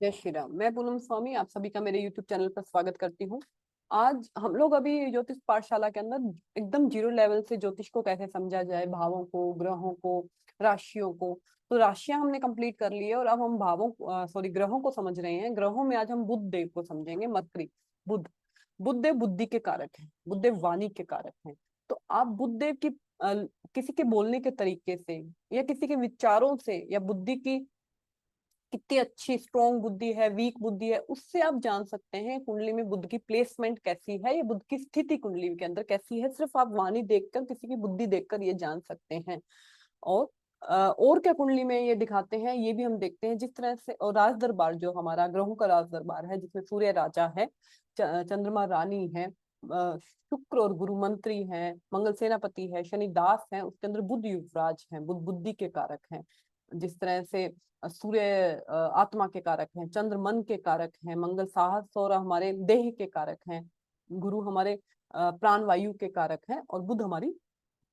जय श्री राम। मैं पूनम स्वामी आप सभी का मेरे YouTube चैनल पर स्वागत करती हूँ। आज हम लोग अभी ज्योतिष पाठशाला के अंदर एकदम जीरो लेवल से ज्योतिष को कैसे समझा जाए, भावों को, ग्रहों को, राशियों को। तो राशियां हमने कंप्लीट कर ली है और अब हम ग्रहों को समझ रहे हैं। ग्रहों में आज हम बुध देव को समझेंगे। मरकरी, बुध। बुध देव बुद्धि के कारक हैं, बुध देव वाणी के कारक हैं। तो आप बुध देव की किसी के बोलने के तरीके से या किसी के विचारों से या बुद्धि की कितनी अच्छी स्ट्रॉन्ग बुद्धि है, वीक बुद्धि है, उससे आप जान सकते हैं कुंडली में बुध की प्लेसमेंट कैसी है या बुध की स्थिति कुंडली के अंदर कैसी है। सिर्फ आप वाणी देखकर, किसी की बुद्धि देखकर ये जान सकते हैं। और और क्या कुंडली में ये दिखाते हैं ये भी हम देखते हैं। जिस तरह से और राज दरबार जो हमारा ग्रहों का राज दरबार है, जिसमें सूर्य राजा है, चंद्रमा रानी है, शुक्र और गुरु मंत्री हैं, मंगल सेनापति है, शनि दास है, उसके अंदर बुध युवराज है, बुध बुद्धि के कारक हैं। जिस तरह से सूर्य आत्मा के कारक हैं, चंद्र मन के कारक हैं, मंगल साहस और हमारे देह के कारक हैं, गुरु हमारे प्राण वायु के कारक हैं और बुध हमारी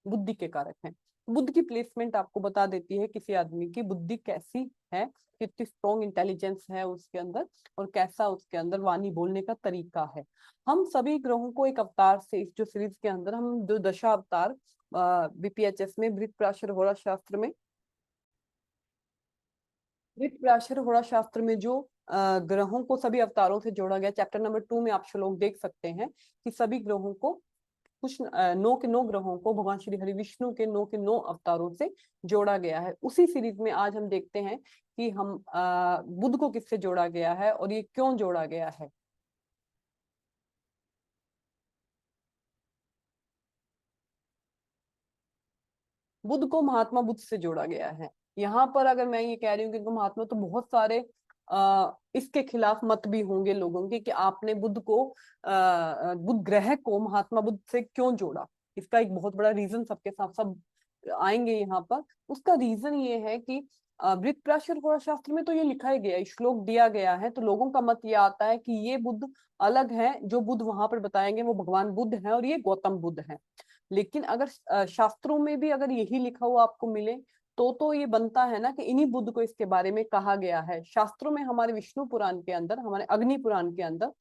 बुद्धि के कारक हैं। बुद्ध की प्लेसमेंट आपको बता देती है किसी आदमी की बुद्धि कैसी है, कितनी स्ट्रॉन्ग इंटेलिजेंस है उसके अंदर और कैसा उसके अंदर वाणी बोलने का तरीका है। हम सभी ग्रहों को एक अवतार से, इस जो सीरीज के अंदर हम जो दशा अवतार बीपीएचएस में वृत्त प्राशर होरा शास्त्र में, वृत्त प्राशर होरा शास्त्र में जो ग्रहों को सभी अवतारों से जोड़ा गया, चैप्टर नंबर 2 में आप श्लोक देख सकते हैं कि सभी ग्रहों को, कुछ नौ के नौ ग्रहों को भगवान श्री हरि विष्णु के नौ के नौ अवतारों से जोड़ा गया है। उसी सीरीज में आज हम देखते हैं कि हम बुध को किससे जोड़ा गया है और ये क्यों जोड़ा गया है। बुध को महात्मा बुद्ध से जोड़ा गया है। यहाँ पर अगर मैं ये कह रही हूँ कि महात्मा, तो बहुत सारे इसके खिलाफ मत भी होंगे लोगों के कि आपने बुध को, बुध ग्रह को महात्मा बुद्ध से क्यों जोड़ा। इसका एक बहुत बड़ा रीजन सबके साथ सब आएंगे यहाँ पर। उसका रीजन ये है कि वृत्त प्राशर होरा शास्त्र में तो ये लिखा ही गया है, श्लोक दिया गया है, तो लोगों का मत ये आता है कि ये बुद्ध अलग है, जो बुद्ध वहां पर बताएंगे वो भगवान बुद्ध है और ये गौतम बुद्ध है। लेकिन अगर शास्त्रों में भी अगर यही लिखा हुआ आपको मिले तो ये बनता है ना कि इन्हीं बुद्ध को इसके बारे में कहा गया है। शास्त्रों में हमारे विष्णु पुराण के अंदर, हमारे अग्नि पुराण के अंदर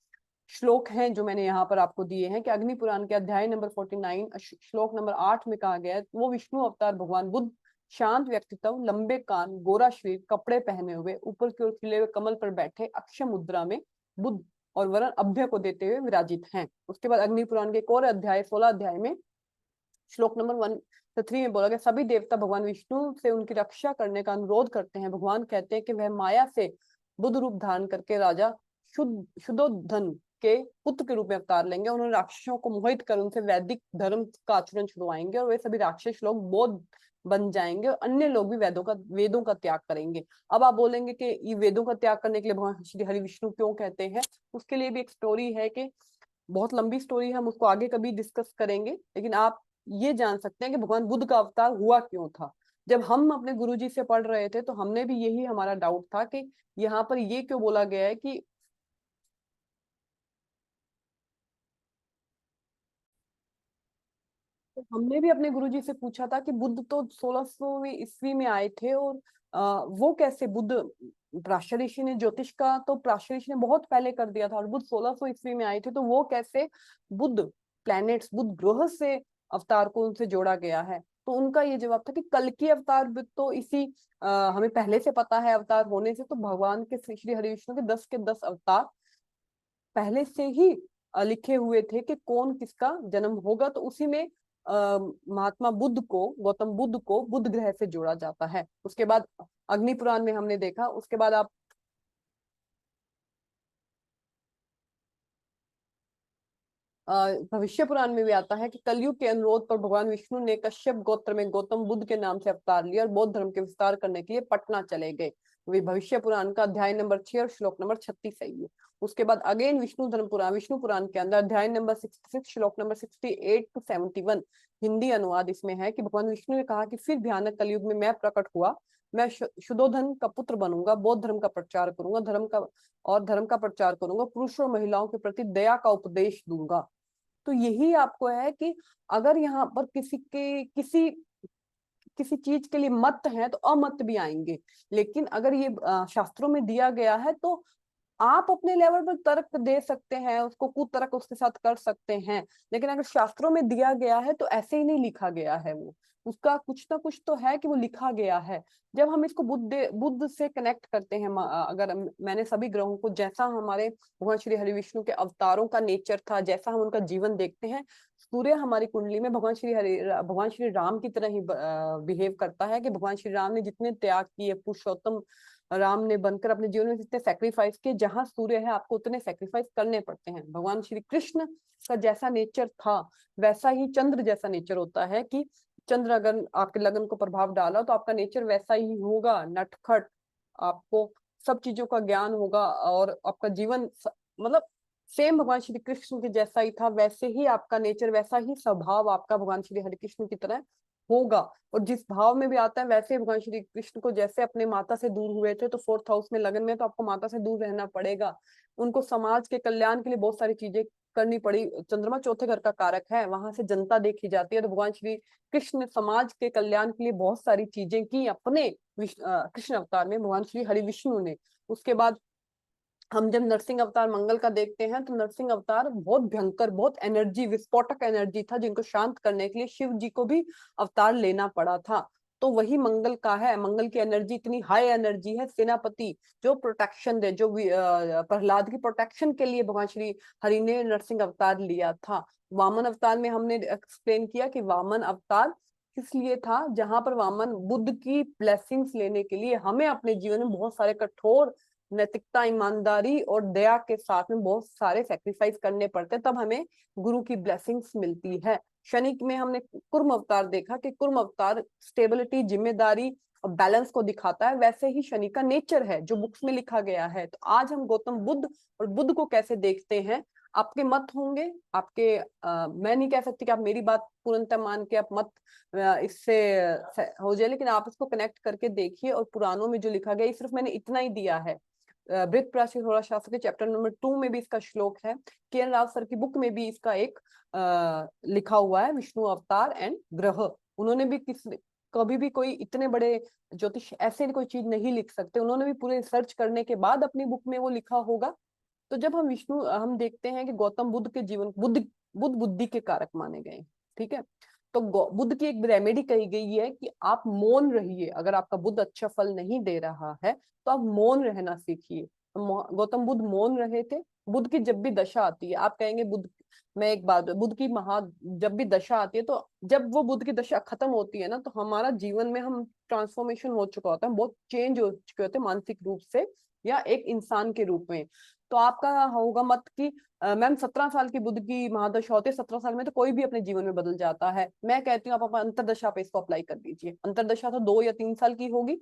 श्लोक हैं जो मैंने यहाँ पर आपको दिए हैं कि अग्नि पुराण के अध्याय नंबर 49 श्लोक नंबर 8 में कहा गया है, वो विष्णु अवतार भगवान बुद्ध, शांत व्यक्तित्व, लंबे कान, गोरा शरीर, कपड़े पहने हुए, ऊपर की ओर खिले हुए कमल पर बैठे, अक्षय मुद्रा में बुद्ध और वरण अभ्य को देते हुए विराजित हैं। उसके बाद अग्नि पुराण के एक और अध्याय 16 अध्याय में श्लोक नंबर 1 से 3 में बोला गया, सभी देवता भगवान विष्णु से उनकी रक्षा करने का अनुरोध करते हैं। भगवान कहते हैं कि वह माया से बुद्ध रूप धारण करके राजा शुद्धोधन के पुत्र के रूप में अवतार लेंगे। उन्होंने राक्षसों को मोहित कर उनसे वैदिक धर्म का आचरण छुड़वाएंगे और वे सभी राक्षस लोग बौद्ध बन जाएंगे और अन्य लोग भी वेदों का त्याग करेंगे। अब आप बोलेंगे कि ये वेदों का त्याग करने के लिए भगवान श्री हरि विष्णु क्यों कहते हैं। उसके लिए भी एक स्टोरी है कि बहुत लंबी स्टोरी है, हम उसको आगे कभी डिस्कस करेंगे। लेकिन आप ये जान सकते हैं कि भगवान बुद्ध का अवतार हुआ क्यों था। जब हम अपने गुरुजी से पढ़ रहे थे तो हमने भी यही हमारा डाउट था कि यहाँ पर ये क्यों बोला गया है कि तो हमने भी अपने गुरुजी से पूछा था कि बुद्ध तो 1600वीं ईस्वी में आए थे और वो कैसे बुद्ध, प्राशर ऋषि ने ज्योतिष का तो प्राशर ऋषि ने बहुत पहले कर दिया था और बुद्ध 1600 ईस्वी में आए थे, तो वो कैसे बुद्ध प्लैनेट्स, बुद्ध ग्रह से अवतार को उनसे जोड़ा गया है। तो उनका ये जवाब था कि कल की अवतार भी तो इसी हमें पहले से पता है अवतार होने से, तो भगवान के श्री श्री हरि विष्णु के 10 के 10 अवतार पहले से ही लिखे हुए थे कि कौन किसका जन्म होगा। तो उसी में महात्मा बुद्ध को, गौतम बुद्ध को बुध ग्रह से जोड़ा जाता है। उसके बाद अग्नि पुराण में हमने देखा। उसके बाद आप भविष्य पुराण में भी आता है कि कलयुग के अनुरोध पर भगवान विष्णु ने कश्यप गोत्र में गौतम बुद्ध के नाम से अवतार लिया और बौद्ध धर्म के विस्तार करने के लिए पटना चले गए। वे भविष्य पुराण का अध्याय नंबर 6 और श्लोक नंबर 36 है ये। उसके बाद अगेन विष्णु पुराण के अंदर अध्याय नंबर 66 श्लोक नंबर 68 टू 71 हिंदी अनुवाद इसमें है कि भगवान विष्णु ने कहा कि फिर भयानक कलयुग में मैं प्रकट हुआ, मैं शुद्धोधन का पुत्र बनूंगा, बौद्ध धर्म का प्रचार करूंगा, धर्म का प्रचार करूंगा, पुरुषों और महिलाओं के प्रति दया का उपदेश दूंगा। तो यही आपको है कि अगर यहाँ पर किसी किसी चीज के लिए मत है तो अमत भी आएंगे। लेकिन अगर ये शास्त्रों में दिया गया है तो आप अपने लेवल पर तर्क दे सकते हैं, उसको कुतर्क उसके साथ कर सकते हैं, लेकिन अगर शास्त्रों में दिया गया है तो ऐसे ही नहीं लिखा गया है, वो उसका कुछ ना कुछ तो है कि वो लिखा गया है। जब हम इसको बुद्ध से कनेक्ट करते हैं, अगर मैंने सभी ग्रहों को, जैसा हमारे भगवान श्री हरि विष्णु के अवतारों का नेचर था, जैसा हम उनका जीवन देखते हैं, सूर्य हमारी कुंडली में भगवान श्री राम की तरह ही बिहेव करता है, कि भगवान श्री राम ने जितने त्याग किए, पुरुषोत्तम राम ने बनकर अपने जीवन में जितने सेक्रीफाइस किए, जहां सूर्य है आपको उतने सेक्रीफाइस करने पड़ते हैं। भगवान श्री कृष्ण का जैसा नेचर था, वैसा ही चंद्र जैसा नेचर होता है, कि चंद्र अगर आपके लगन को प्रभाव डाला तो आपका नेचर वैसा ही होगा, नटखट, आपको सब चीजों का ज्ञान होगा, और आपका जीवन मतलब सेम भगवान श्री कृष्ण के जैसा ही था, वैसे ही आपका नेचर, वैसा ही स्वभाव आपका भगवान श्री हरि कृष्ण की तरह होगा। और जिस भाव में भी आता है, वैसे भगवान श्री कृष्ण को जैसे अपने माता से दूर हुए थे, तो फोर्थ हाउस में लगन में, तो आपको माता से दूर रहना पड़ेगा। उनको समाज के कल्याण के लिए बहुत सारी चीजें करनी पड़ी। चंद्रमा चौथे घर का कारक है, वहां से जनता देखी जाती है, तो भगवान श्री कृष्ण ने समाज के कल्याण के लिए बहुत सारी चीजें की अपने कृष्ण अवतार में, भगवान श्री हरि विष्णु ने। उसके बाद हम जब नरसिंह अवतार मंगल का देखते हैं, तो नरसिंह अवतार बहुत भयंकर, बहुत एनर्जी, विस्फोटक एनर्जी था, जिनको शांत करने के लिए शिव जी को भी अवतार लेना पड़ा था। तो वही मंगल का है, मंगल की एनर्जी इतनी हाई एनर्जी है, सेनापति जो प्रोटेक्शन दे, जो प्रहलाद की प्रोटेक्शन के लिए भगवान श्री हरि ने नरसिंह अवतार लिया था। वामन अवतार में हमने एक्सप्लेन किया कि वामन अवतार किस लिए था, जहां पर वामन बुद्ध की ब्लेसिंग्स लेने के लिए हमें अपने जीवन में बहुत सारे कठोर नैतिकता, ईमानदारी और दया के साथ में बहुत सारे सेक्रीफाइस करने पड़ते हैं, तब हमें गुरु की ब्लेसिंग्स मिलती है। शनि में हमने कुर्म अवतार देखा कि कुर्म अवतार स्टेबिलिटी, जिम्मेदारी और बैलेंस को दिखाता है, वैसे ही शनि का नेचर है जो बुक्स में लिखा गया है। तो आज हम गौतम बुद्ध और बुद्ध को कैसे देखते हैं, आपके मत होंगे, आपके मैं नहीं कह सकती कि आप मेरी बात पूर्णतः मान के आप मत इससे हो जाए, लेकिन आप इसको कनेक्ट करके देखिए। और पुराणों में जो लिखा गया, सिर्फ मैंने इतना ही दिया है। बृहत प्राचीन होरा शास्त्र के चैप्टर नंबर 2 में भी इसका श्लोक है, के एन राव सर की बुक में भी इसका एक लिखा हुआ है, विष्णु अवतार एंड ग्रह। उन्होंने भी कभी भी कोई इतने बड़े ज्योतिष ऐसे कोई चीज नहीं लिख सकते, उन्होंने भी पूरे रिसर्च करने के बाद अपनी बुक में वो लिखा होगा। तो जब हम देखते हैं कि गौतम बुद्ध के जीवन, बुद्ध बुद्धि के कारक माने गए, ठीक है। तो बुद्ध की एक रेमेडी कही गई है कि आप मौन रहिए, अगर आपका बुद्ध अच्छा फल नहीं दे रहा है तो आप मौन रहना सीखिए। गौतम बुद्ध मौन रहे थे। बुद्ध की जब भी दशा आती है, आप कहेंगे बुद्ध, मैं एक बात, बुद्ध की जब भी दशा आती है, तो जब वो बुद्ध की दशा खत्म होती है ना, तो हमारा जीवन में हम ट्रांसफॉर्मेशन हो चुका होता है, बहुत चेंज हो चुके होते हैं मानसिक रूप से या एक इंसान के रूप में। तो आपका होगा मत कि मैम 17 साल की बुद्ध की महादशा होती है, 17 साल में तो कोई भी अपने जीवन में बदल जाता है। मैं कहती हूँ आप अपना अंतरदशा पे इसको अप्लाई कर दीजिए। अंतरदशा तो 2 या 3 साल की होगी,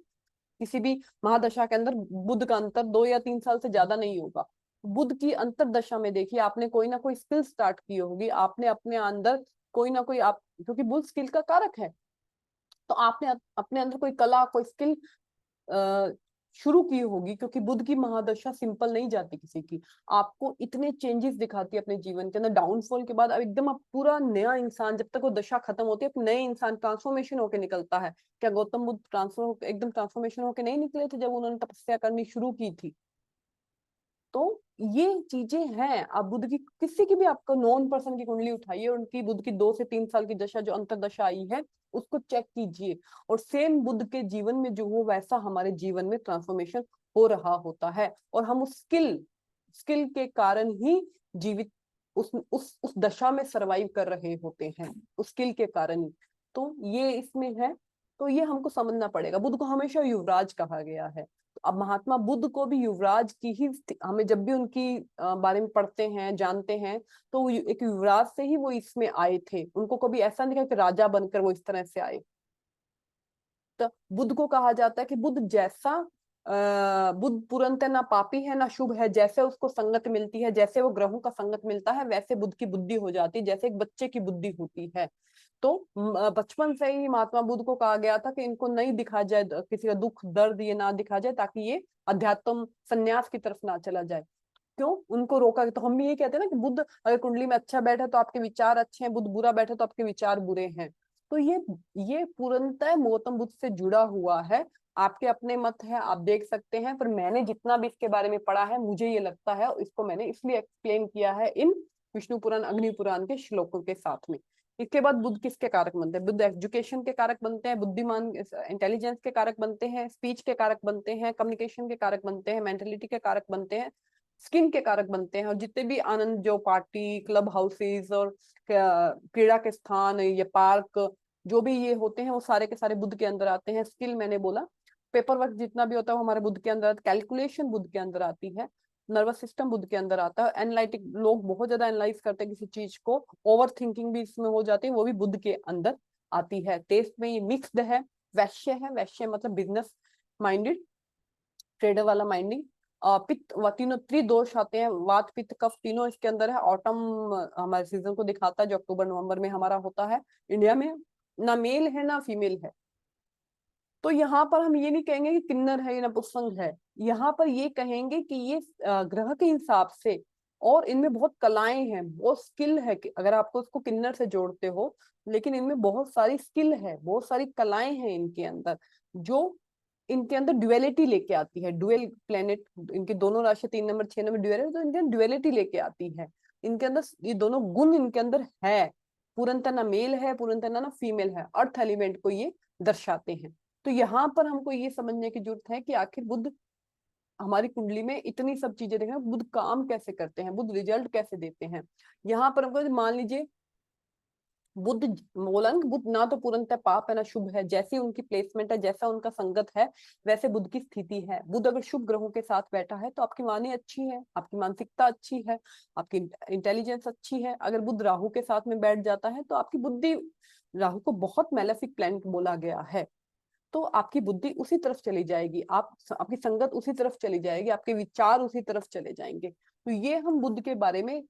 किसी भी महादशा के अंदर बुद्ध का अंतर 2 या 3 साल से ज्यादा नहीं होगा। बुद्ध की अंतरदशा में देखिए, आपने कोई ना कोई स्किल स्टार्ट की होगी, आपने अपने अंदर कोई ना कोई, आप क्योंकि बुद्ध स्किल का कारक है, तो आपने अपने अंदर कोई कला, कोई स्किल शुरू की होगी, क्योंकि बुद्ध की महादशा सिंपल नहीं जाती किसी की। आपको इतने चेंजेस दिखाती है अपने जीवन के अंदर, डाउनफॉल के बाद अब एकदम आप पूरा नया इंसान, जब तक वो दशा खत्म होती है, नए इंसान ट्रांसफॉर्मेशन होकर निकलता है। क्या गौतम बुद्ध एकदम ट्रांसफॉर्मेशन होकर नहीं निकले थे जब उन्होंने तपस्या करनी शुरू की थी? तो ये चीजें हैं। आप बुद्ध की किसी की भी आपको नॉन पर्सन की कुंडली उठाइए, उनकी बुद्ध की 2 से 3 साल की दशा जो अंतरदशा आई है, उसको चेक कीजिए, और सेम बुद्ध के जीवन में जो हो वैसा हमारे जीवन में ट्रांसफॉर्मेशन हो रहा होता है। और हम उस स्किल के कारण ही जीवित उस दशा में सरवाइव कर रहे होते हैं, उस स्किल के कारण ही। तो ये इसमें है। तो ये हमको समझना पड़ेगा। बुद्ध को हमेशा युवराज कहा गया है। अब महात्मा बुद्ध को भी युवराज की ही, हमें जब भी उनकी बारे में पढ़ते हैं, जानते हैं, तो वो एक युवराज से ही वो इसमें आए थे। उनको कभी ऐसा नहीं कहा कि राजा बनकर वो इस तरह से आए। तो बुद्ध को कहा जाता है कि बुद्ध जैसा बुद्ध पूर्णतः ना पापी है ना शुभ है, जैसे उसको संगत मिलती है, जैसे वो ग्रहों का संगत मिलता है, वैसे बुद्ध की बुद्धि हो जाती है, जैसे एक बच्चे की बुद्धि होती है। तो बचपन से ही महात्मा बुद्ध को कहा गया था कि इनको नहीं दिखा जाए, किसी का दुख दर्द ये ना दिखा जाए, ताकि ये अध्यात्म संन्यास की तरफ ना चला जाए। क्यों उनको रोका? तो हम भी ये कहते हैं ना कि बुद्ध अगर कुंडली में अच्छा बैठे तो आपके विचार अच्छे हैं, बुद्ध बुरा बैठे तो आपके विचार बुरे हैं। तो ये पूर्णतः गौतम बुद्ध से जुड़ा हुआ है। आपके अपने मत है, आप देख सकते हैं, पर मैंने जितना भी इसके बारे में पढ़ा है मुझे ये लगता है, इसको मैंने इसलिए एक्सप्लेन किया है इन विष्णु पुराण अग्नि पुराण के श्लोकों के साथ में। इसके बाद बुद्ध किसके कारक बनते हैं? बुद्ध एजुकेशन के कारक बनते हैं, बुद्धिमान इंटेलिजेंस के कारक बनते हैं, स्पीच के कारक बनते हैं, कम्युनिकेशन के कारक बनते हैं, मेंटेलिटी के कारक बनते हैं, स्किन के कारक बनते हैं। और जितने भी आनंद जो पार्टी क्लब हाउसेज और क्रीड़ा के स्थान, ये पार्क जो भी ये होते हैं, वो सारे के सारे बुद्ध के अंदर आते हैं। स्किल मैंने बोला, पेपर वर्क जितना भी होता है वो हमारे बुद्ध के अंदर, कैलकुलेशन बुद्ध के अंदर आती है, नर्वस सिस्टम बुद्ध के अंदर आता है, एनालिटिक लोग बहुत ज्यादा एनालाइज करते हैं किसी चीज को, ओवर थिंकिंग भी इसमें हो जाती है, वो भी बुद्ध के अंदर आती है। टेस्ट में ये मिक्स्ड है, वैश्य है, वैश्य मतलब बिजनेस माइंडेड, ट्रेडर वाला माइंडिंग। पित्त व तीनों त्रिदोष आते हैं, वात पित्त कफ तीनों इसके अंदर है। ऑटम हमारे सीजन को दिखाता है जो अक्टूबर नवंबर में हमारा होता है इंडिया में, ना मेल है ना फीमेल है। तो यहाँ पर हम ये नहीं कहेंगे कि किन्नर है या नपुंसक है, यहाँ पर ये कहेंगे कि ये ग्रह के हिसाब से, और इनमें बहुत कलाएं हैं, बहुत स्किल है। कि अगर आपको इसको किन्नर से जोड़ते हो, लेकिन इनमें बहुत सारी स्किल है, बहुत सारी कलाएं हैं इनके अंदर, जो इनके अंदर ड्युअलिटी लेके आती है। ड्यूअल प्लेनेट, इनके दोनों राशि 3 नंबर 6 नंबर ड्यूअल है, तो इनके ड्युअलिटी लेके आती है। इनके अंदर ये दोनों गुण इनके अंदर है, पूर्णतः ना मेल है, पूर्णतः ना फीमेल है, अर्थ एलिमेंट को ये दर्शाते हैं। तो यहाँ पर हमको ये समझने की जरूरत है कि आखिर बुद्ध हमारी कुंडली में इतनी सब चीजें देखें, बुद्ध काम कैसे करते हैं, बुद्ध रिजल्ट कैसे देते हैं। यहाँ पर हमको मान लीजिए बुद्ध बोला ना, बुद्ध ना तो पूर्णतः पाप है ना शुभ है, जैसी उनकी प्लेसमेंट है, जैसा उनका संगत है, वैसे बुद्ध की स्थिति है। बुद्ध अगर शुभ ग्रहों के साथ बैठा है तो आपकी वाणी अच्छी है, आपकी मानसिकता अच्छी है, आपकी इंटेलिजेंस अच्छी है। अगर बुद्ध राहु के साथ में बैठ जाता है तो आपकी बुद्धि, राहु को बहुत मैलेफिक प्लैनेट बोला गया है, तो आपकी बुद्धि उसी तरफ चली जाएगी, आपकी संगत उसी तरफ चली जाएगी, आपके विचार उसी तरफ चले जाएंगे। तो ये हम बुद्ध के बारे में।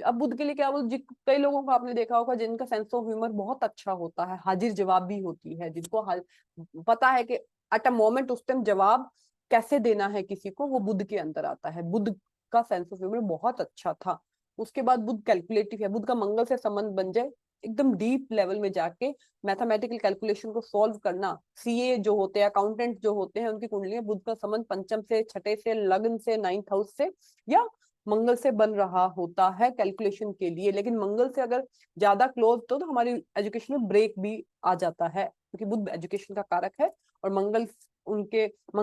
अब बुद्ध के लिए क्या बोल, कई लोगों को आपने देखा होगा जिनका सेंस ऑफ ह्यूमर बहुत अच्छा होता है, हाजिर जवाब भी होती है, जिनको पता है कि एट अ मोमेंट उस टाइम जवाब कैसे देना है किसी को, वो बुद्ध के अंदर आता है। बुद्ध का सेंस ऑफ ह्यूमर बहुत अच्छा था। उसके बाद बुद्ध कैलकुलेटिव है, बुद्ध का मंगल से संबंध बन जाए, एकदम डीप लेवल में जाके मैथमेटिकल कैलकुलेशन को सॉल्व करना। सीए जो होते हैं, अकाउंटेंट जो होते हैं, उनकी कुंडली में बुध का संबंध पंचम से, छठे से, लग्न से, 9th हाउस से या मंगल से बन रहा होता है कैलकुलेशन के लिए। लेकिन मंगल से अगर ज्यादा क्लोज तो हमारी एजुकेशन में ब्रेक भी आ जाता है, क्योंकि बुध एजुकेशन का कारक है, और मंगल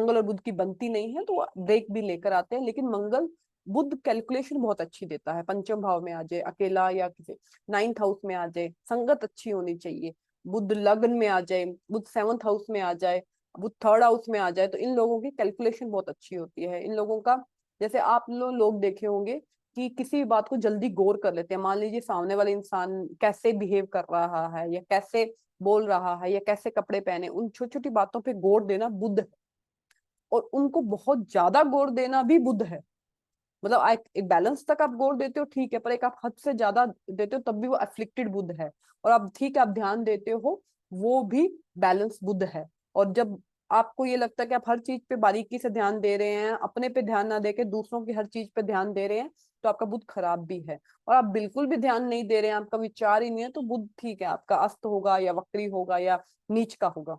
और बुध की बनती नहीं है, तो ब्रेक भी लेकर आते हैं। लेकिन मंगल बुध कैलकुलेशन बहुत अच्छी देता है, पंचम भाव में आ जाए अकेला या किसी 9th हाउस में आ जाए, संगत अच्छी होनी चाहिए। बुध लग्न में आ जाए, बुध 7th हाउस में आ जाए, बुध 3rd हाउस में आ जाए, तो इन लोगों की कैलकुलेशन बहुत अच्छी होती है। इन लोगों का, जैसे आप लोग देखे होंगे कि किसी भी बात को जल्दी गौर कर लेते हैं। मान लीजिए सामने वाला इंसान कैसे बिहेव कर रहा है, या कैसे बोल रहा है, या कैसे कपड़े पहने, उन छोटी छोटी बातों पे गौर देना बुध है। और उनको बहुत ज्यादा गौर देना भी बुध है। मतलब एक बैलेंस तक आप गौर देते हो ठीक है, पर एक आप हद से ज्यादा देते हो तब भी वो अफ्लिक्टेड बुद्ध है। और आप ठीक है, आप ध्यान देते हो, वो भी बैलेंस बुद्ध है। और जब आपको ये लगता है कि आप हर चीज पे बारीकी से ध्यान दे रहे हैं, अपने पे ध्यान ना देके दूसरों की हर चीज पे ध्यान दे रहे हैं, तो आपका बुद्ध खराब भी है। और आप बिल्कुल भी ध्यान नहीं दे रहे हैं, आपका विचार ही नहीं है, तो बुद्ध ठीक है, आपका अस्त होगा या वक्री होगा या नीच का होगा।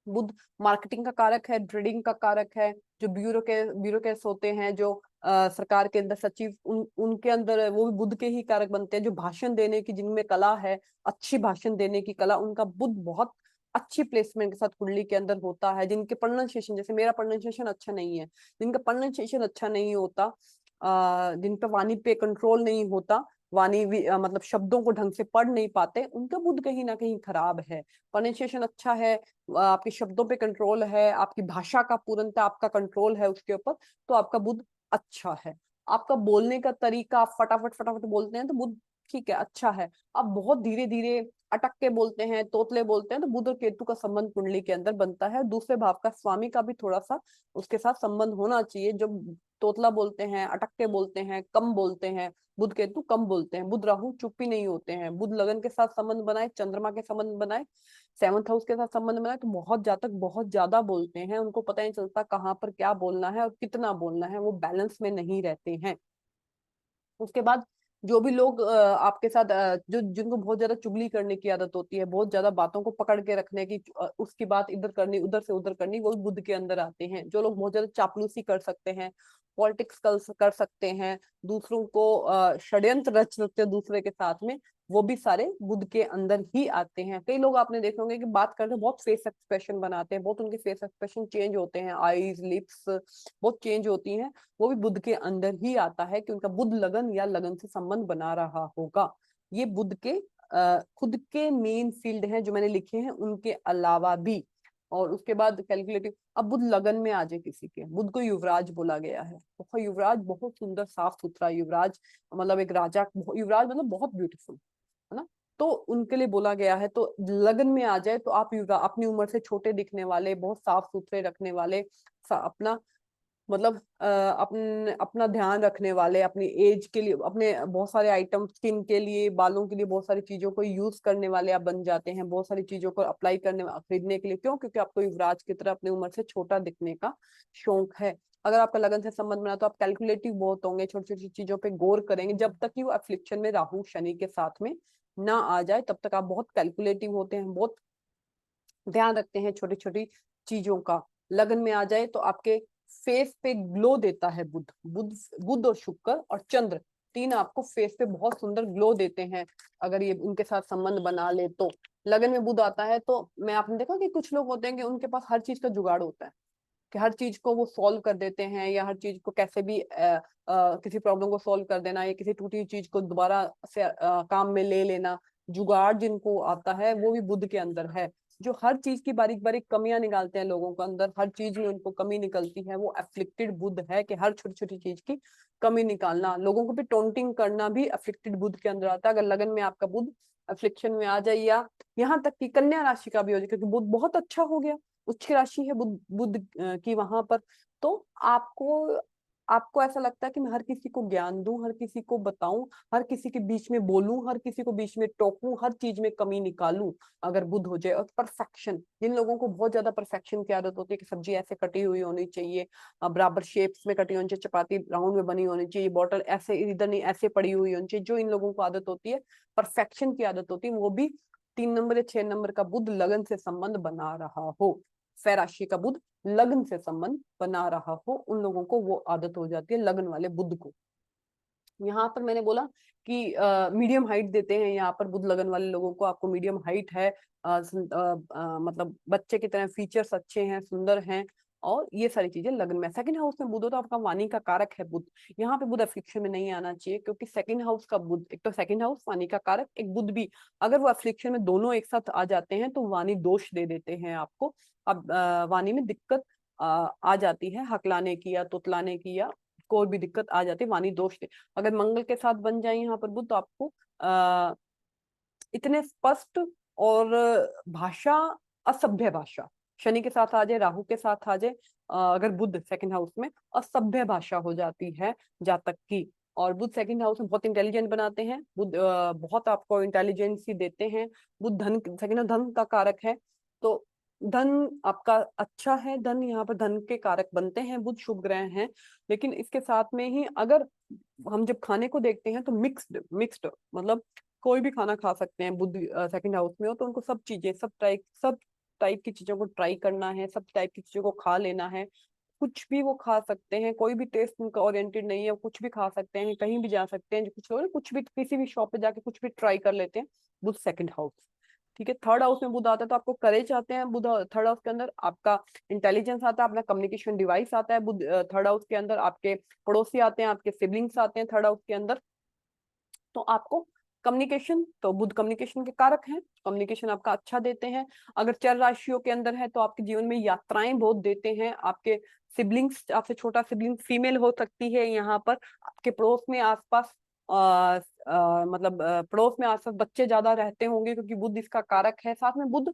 बुध मार्केटिंग का कारक है, ट्रेडिंग का कारक है। जो ब्यूरोक्रेट्स होते हैं, जो सरकार के अंदर सचिव, उनके अंदर वो भी बुध के ही कारक बनते हैं। जो भाषण देने की जिनमें कला है, अच्छी भाषण देने की कला, उनका बुध बहुत अच्छी प्लेसमेंट के साथ कुंडली के अंदर होता है। जिनके प्रोनाउंसिएशन, जैसे मेरा प्रोनाउंसिएशन अच्छा नहीं है, जिनका प्रोनाउंसिएशन अच्छा नहीं होता, जिन पे वाणी पे कंट्रोल नहीं होता, वाणी मतलब शब्दों को ढंग से पढ़ नहीं पाते, उनका बुध कहीं ना कहीं खराब है। प्रोनाउंसिएशन अच्छा है, आपके शब्दों पे कंट्रोल है, आपकी भाषा का पूर्णतः आपका कंट्रोल है उसके ऊपर, तो आपका बुध अच्छा है। आपका बोलने का तरीका, आप फटाफट फटाफट बोलते हैं तो बुध ठीक है, अच्छा है। आप बहुत धीरे धीरे अटक के बोलते हैं, तोतले बोलते हैं, तो बुध और केतु का संबंध कुंडली के अंदर बनता है। दूसरे भाव का स्वामी का भी थोड़ा सा उसके साथ संबंध होना चाहिए। जो तोतला बोलते हैं, अटक के बोलते हैं, कम बोलते हैं, बुध केतु कम बोलते हैं। बुध राहु चुप ही नहीं होते हैं। बुध लगन के साथ संबंध बनाए, चंद्रमा के संबंध बनाए, 7th हाउस के साथ संबंध बनाए, तो बहुत जातक बहुत ज्यादा बोलते हैं, उनको पता नहीं चलता कहाँ पर क्या बोलना है और कितना बोलना है, वो बैलेंस में नहीं रहते हैं। उसके बाद जो भी लोग आपके साथ जो जिनको बहुत ज्यादा चुगली करने की आदत होती है, बहुत ज्यादा बातों को पकड़ के रखने की, उसकी बात इधर करनी उधर से उधर करनी, वो भी बुध के अंदर आते हैं। जो लोग बहुत ज्यादा चापलूसी कर सकते हैं, पॉलिटिक्स कर सकते हैं, दूसरों को षड्यंत्र रच सकते हैं दूसरे के साथ में, वो भी सारे बुध के अंदर ही आते हैं। कई लोग आपने देखे होंगे कि बात करते बहुत फेस एक्सप्रेशन बनाते हैं, बहुत उनके फेस एक्सप्रेशन चेंज होते हैं, आईज लिप्स बहुत चेंज होती हैं, वो भी बुध के अंदर ही आता है कि उनका बुध लगन या लगन से संबंध बना रहा होगा। ये बुध के खुद के मेन फील्ड हैं जो मैंने लिखे हैं, उनके अलावा भी। और उसके बाद कैलकुलेटिव, अब बुध लगन में आ जाए किसी के, बुध को युवराज बोला गया है। बहुत युवराज, बहुत सुंदर साफ सुथरा युवराज, मतलब एक राजा, युवराज मतलब बहुत ब्यूटीफुल, है ना। तो उनके लिए बोला गया है, तो लगन में आ जाए तो आप युवराज, अपनी उम्र से छोटे दिखने वाले, बहुत साफ सुथरे रखने वाले, अपना मतलब अपना ध्यान रखने वाले, अपनी एज के लिए, अपने बहुत सारे आइटम, स्किन के लिए, बालों के लिए बहुत सारी चीजों को यूज करने वाले आप बन जाते हैं, बहुत सारी चीजों को अप्लाई करने, खरीदने के लिए। क्यों? क्योंकि आपको युवराज की तरह अपनी उम्र से छोटा दिखने का शौक है। अगर आपका लगन से संबंध बना तो आप कैलकुलेटिव बहुत होंगे, छोटी छोटी चीजों पे गौर करेंगे, जब तक कि वो अफ्लिक्शन में राहु शनि के साथ में ना आ जाए तब तक आप बहुत कैलकुलेटिव होते हैं, बहुत ध्यान रखते हैं छोटी छोटी चीजों का। लगन में आ जाए तो आपके फेस पे ग्लो देता है बुध। बुध और शुक्र और चंद्र, तीन आपको फेस पे बहुत सुंदर ग्लो देते हैं अगर ये उनके साथ संबंध बना ले तो। लगन में बुध आता है तो मैं, आपने देखा कि कुछ लोग होते हैं कि उनके पास हर चीज का जुगाड़ होता है, कि हर चीज को वो सॉल्व कर देते हैं, या हर चीज को कैसे भी किसी प्रॉब्लम को सॉल्व कर देना, या किसी टूटी हुई चीज को दोबारा से काम में ले लेना, जुगाड़ जिनको आता है वो भी बुध के अंदर है। जो हर चीज की बारीक बारीक कमियां निकालते हैं लोगों के अंदर, हर चीज में उनको कमी निकलती है, वो अफ्लिक्टेड बुध है कि हर छोटी छोटी चीज की कमी निकालना, लोगों को भी टोंटिंग करना भी अफ्लिक्टेड बुध के अंदर आता है। अगर लगन में आपका बुध अफ्लिक्शन में आ जाए, या यहाँ तक कि कन्या राशि का भी हो जाए, क्योंकि बुध बहुत अच्छा हो गया, उच्च राशि है बुध, बुध की वहां पर, तो आपको आपको ऐसा लगता है कि मैं हर किसी को ज्ञान दूं, हर किसी को बताऊं, हर किसी के बीच में बोलूं, हर किसी को बीच में टोकूं, हर चीज में कमी निकालूं। अगर बुध हो जाए, और परफेक्शन, जिन लोगों को बहुत ज्यादा परफेक्शन की आदत होती है कि सब्जी ऐसे कटी हुई होनी चाहिए, बराबर शेप्स में कटी होनी चाहिए, चपाती राउंड में बनी होनी चाहिए, बॉटल ऐसे इधर नहीं ऐसे पड़ी हुई होनी चाहिए, जो इन लोगों को आदत होती है, परफेक्शन की आदत होती है, वो भी 3 नंबर या 6 नंबर का बुध लगन से संबंध बना रहा हो, फै राशि का बुध लगन से संबंध बना रहा हो, उन लोगों को वो आदत हो जाती है, लगन वाले बुध को। यहाँ पर मैंने बोला कि मीडियम हाइट देते हैं यहाँ पर बुध लगन वाले लोगों को, आपको मीडियम हाइट है, मतलब बच्चे की तरह फीचर्स अच्छे हैं, सुंदर हैं, और ये सारी चीजें लगन में। सेकंड हाउस में बुध हो तो आपका वाणी का कारक है बुध, यहाँ पे बुध अफ्लिक्शन में नहीं आना चाहिए, क्योंकि सेकंड हाउस का बुध, एक तो सेकंड हाउस वाणी का कारक, एक बुध भी अगर वो अफ्लिक्शन में दोनों एक साथ आ जाते हैं तो वाणी दोष दे देते हैं आपको। अब वाणी में दिक्कत आ जाती है, हकलाने की या तुतलाने की, या कोई भी दिक्कत आ जाती है, वाणी दोष दे। अगर मंगल के साथ बन जाए यहाँ पर बुध तो आपको इतने स्पष्ट और भाषा, असभ्य भाषा, शनि के साथ आ जाए, राहु के साथ आ जाए, अगर बुध सेकंड हाउस में, असभ्य भाषा हो जाती है जातक की। और बुध सेकंड हाउस में बहुत इंटेलिजेंट बनाते हैं, बुध बहुत आपको इंटेलिजेंसी देते हैं। बुध धन, सेकंड धन का कारक है, तो धन आपका अच्छा है, धन यहाँ पर धन के कारक बनते हैं, बुध शुभ ग्रह हैं। लेकिन इसके साथ में ही अगर हम जब खाने को देखते हैं तो मिक्स्ड मिक्स्ड, मतलब कोई भी खाना खा सकते हैं, बुध सेकंड हाउस में हो तो उनको सब टाइप की चीजों को ट्राई करना है, सब टाइप की चीजों को खा लेना है, कुछ भी वो खा सकते हैं, कोई भी टेस्ट उनका ओरिएंटेड नहीं है, कुछ भी खा सकते हैं, कहीं भी जा सकते हैं, जो कुछ लोग कुछ भी किसी भी शॉप पे जाके कुछ भी ट्राई कर लेते हैं। बुध सेकंड हाउस, ठीक है। थर्ड हाउस में बुध आता है तो आपको करेज आते हैं, बुध थर्ड हाउस के अंदर आपका इंटेलिजेंस आता है, अपना कम्युनिकेशन डिवाइस आता है, बुध थर्ड हाउस के अंदर आपके पड़ोसी आते हैं, आपके सिबलिंग्स आते हैं थर्ड हाउस के अंदर। तो आपको कम्युनिकेशन, तो बुध कम्युनिकेशन के कारक हैं, कम्युनिकेशन आपका अच्छा देते हैं। अगर चर राशियों के अंदर है तो आपके जीवन में यात्राएं बहुत देते हैं, आपके सिबलिंग्स, आपसे छोटा सिबलिंग फीमेल हो सकती है यहाँ पर, आपके पड़ोस में आसपास मतलब पड़ोस में आसपास बच्चे ज्यादा रहते होंगे, क्योंकि बुध इसका कारक है। साथ में बुध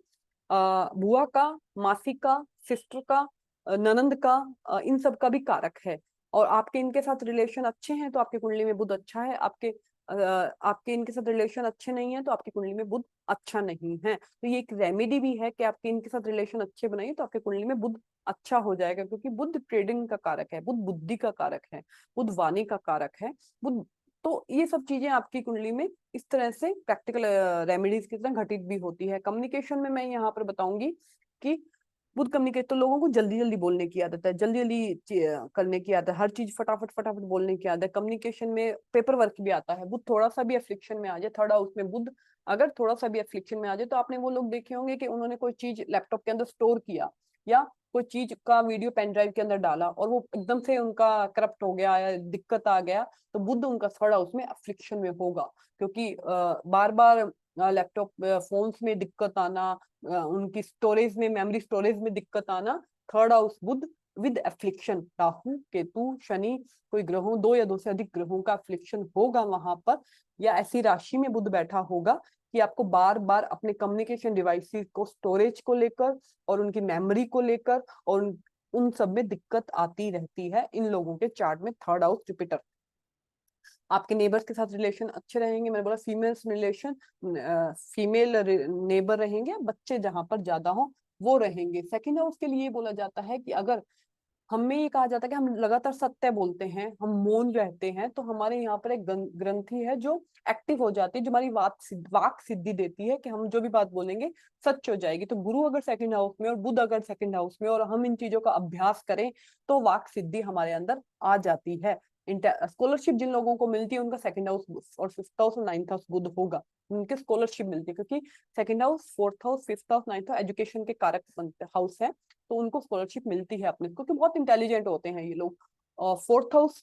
बुआ का, मासी का, सिस्टर का, ननंद का, इन सब का भी कारक है। और आपके इनके साथ रिलेशन अच्छे हैं तो आपकी कुंडली में बुध अच्छा है, आपके इनके साथ रिलेशन अच्छे नहीं है तो आपकी कुंडली में बुध अच्छा नहीं है। तो ये एक रेमेडी भी है कि आपके इनके साथ रिलेशन अच्छे बनाइए तो आपकी कुंडली में बुध अच्छा हो जाएगा, क्योंकि बुध ट्रेडिंग का कारक है, बुध बुद्धि का कारक है, बुध वाणी का कारक है, बुध तो ये सब चीजें आपकी कुंडली में इस तरह से प्रैक्टिकल रेमेडीज की तरह घटित भी होती है। कम्युनिकेशन में मैं यहाँ पर बताऊंगी कि बुध कम्युनिकेट, तो लोगों को जल्दी जल्दी बोलने की आदत है, जल्दी जल्दी करने की आदत है, हर चीज फटाफट फटाफट बोलने की आदत है। कम्युनिकेशन में पेपर वर्क भी आता है। बुध थोड़ा सा भी एफ्लिक्शन में आ जाए, थर्ड हाउस में बुध अगर थोड़ा सा भी एफ्लिक्शन में आ जाए, तो आपने वो लोग देखे होंगे कि उन्होंने कोई चीज लैपटॉप के अंदर स्टोर किया या कोई चीज का वीडियो पेन ड्राइव के अंदर डाला और वो एकदम से उनका करप्ट हो गया या दिक्कत आ गया, तो बुध उनका थर्ड हाउस में एफ्लिक्शन में होगा। क्योंकि बार बार लैपटॉप फोन्स में दिक्कत आना, उनकी स्टोरेज में, मेमोरी स्टोरेज में दिक्कत आना, third house Budh with affliction, Rahu Ketu Shani कोई ग्रहों, दो या दो से अधिक ग्रहों का एफ्लिक्शन होगा वहां पर, या ऐसी राशि में बुध बैठा होगा कि आपको बार बार अपने कम्युनिकेशन डिवाइसेस को, स्टोरेज को लेकर और उनकी मेमोरी को लेकर और उन सब में दिक्कत आती रहती है इन लोगों के चार्ट में। Third house Jupiter. आपके नेबर्स के साथ रिलेशन अच्छे रहेंगे, मैंने बोला फीमेल्स रिलेशन, फीमेल नेबर रहेंगे, बच्चे जहां पर ज्यादा हो वो रहेंगे। सेकंड हाउस के लिए बोला जाता है कि अगर हमें ये कहा जाता है कि हम लगातार सत्य बोलते हैं, हम मौन रहते हैं, तो हमारे यहाँ पर एक ग्रंथि है जो एक्टिव हो जाती है, जो हमारी वाक सिद्धि देती है कि हम जो भी बात बोलेंगे सच हो जाएगी। तो गुरु अगर सेकंड हाउस में और बुध अगर सेकंड हाउस में और हम इन चीजों का अभ्यास करें तो वाक सिद्धि हमारे अंदर आ जाती है। स्कॉलरशिप जिन लोगों को मिलती है उनका सेकंड हाउस और फिफ्थ हाउस और नाइन्थ हाउस बुध होगा, उनके स्कॉलरशिप मिलती है, क्योंकि second house, fourth house, fifth house, ninth house education के कारक हाउस है, तो उनको स्कॉलरशिप मिलती है अपने, क्योंकि बहुत इंटेलिजेंट होते हैं ये लोग। और फोर्थ हाउस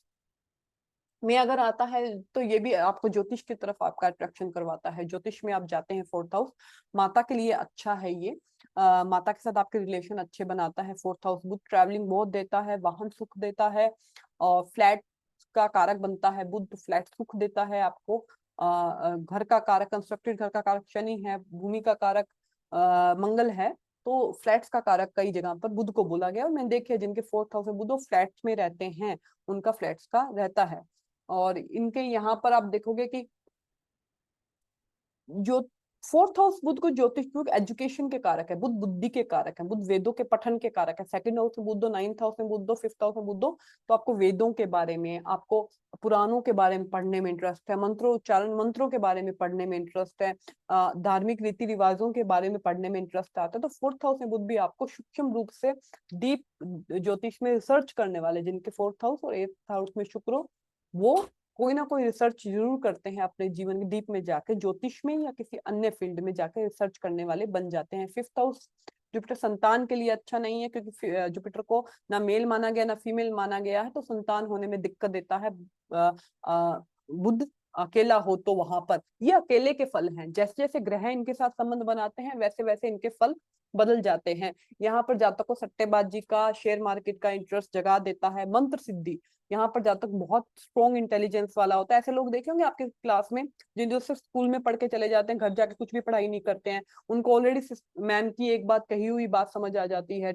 में अगर आता है तो ये भी आपको ज्योतिष की तरफ आपका अट्रैक्शन करवाता है। ज्योतिष में आप जाते हैं फोर्थ हाउस, माता के लिए अच्छा है ये। माता के साथ आपके रिलेशन अच्छे बनाता है फोर्थ हाउस। बुध ट्रैवलिंग बहुत देता है, वाहन सुख देता है, और फ्लैट का कारक बनता है बुध, तो फ्लैट सुख देता है आपको। घर का कारक, कंस्ट्रक्टेड घर का कारक शनि है, भूमि का कारक मंगल है, तो फ्लैट्स का कारक कई जगह पर बुध को बोला गया। और मैंने देखे जिनके फोर्थ हाउस में बुध फ्लैट्स में रहते हैं उनका फ्लैट्स का रहता है। और इनके यहाँ पर आप देखोगे कि जो फोर्थ हाउस बुध को ज्योतिष एजुकेशन के कारक है, बुध बुद्धि के कारक है, बुध वेदों के पठन के कारक है। सेकंड हाउस में बुध, नाइन्थ हाउस में बुध, फिफ्थ हाउस में बुध, तो आपको वेदों के बारे में, आपको पुराणों के बारे में पढ़ने में इंटरेस्ट है, मंत्रोच्चारण, मंत्रों के बारे में पढ़ने में इंटरेस्ट है, धार्मिक रीति रिवाजों के बारे में पढ़ने में इंटरेस्ट आता है। तो फोर्थ हाउस में बुध भी आपको सूक्ष्म रूप से डीप ज्योतिष में रिसर्च करने वाले जिनके फोर्थ हाउस और एट्थ हाउस में शुक्र हो, वो कोई ना कोई रिसर्च जरूर करते हैं अपने जीवन के डीप में जाकर, ज्योतिष में या किसी अन्य फील्ड में जाकर रिसर्च करने वाले बन जाते हैं। फिफ्थ हाउस जुपिटर संतान के लिए अच्छा नहीं है, क्योंकि जुपिटर को ना मेल माना गया ना फीमेल माना गया है, तो संतान होने में दिक्कत देता है। बुध अकेला हो तो वहां पर ये अकेले के फल हैं, जैसे जैसे ग्रह इनके साथ संबंध बनाते हैं वैसे वैसे इनके फल बदल जाते हैं। यहाँ पर जातक को सट्टेबाजी का, शेयर मार्केट का इंटरेस्ट जगा देता है। मंत्र सिद्धि, यहाँ पर जातक बहुत स्ट्रॉन्ग इंटेलिजेंस वाला होता है। ऐसे लोग देखे होंगे आपके क्लास में जिन जो सिर्फ स्कूल में पढ़ के चले जाते हैं, घर जाके कुछ भी पढ़ाई नहीं करते हैं, उनको ऑलरेडी मैम की एक बात कही हुई बात समझ आ जाती है,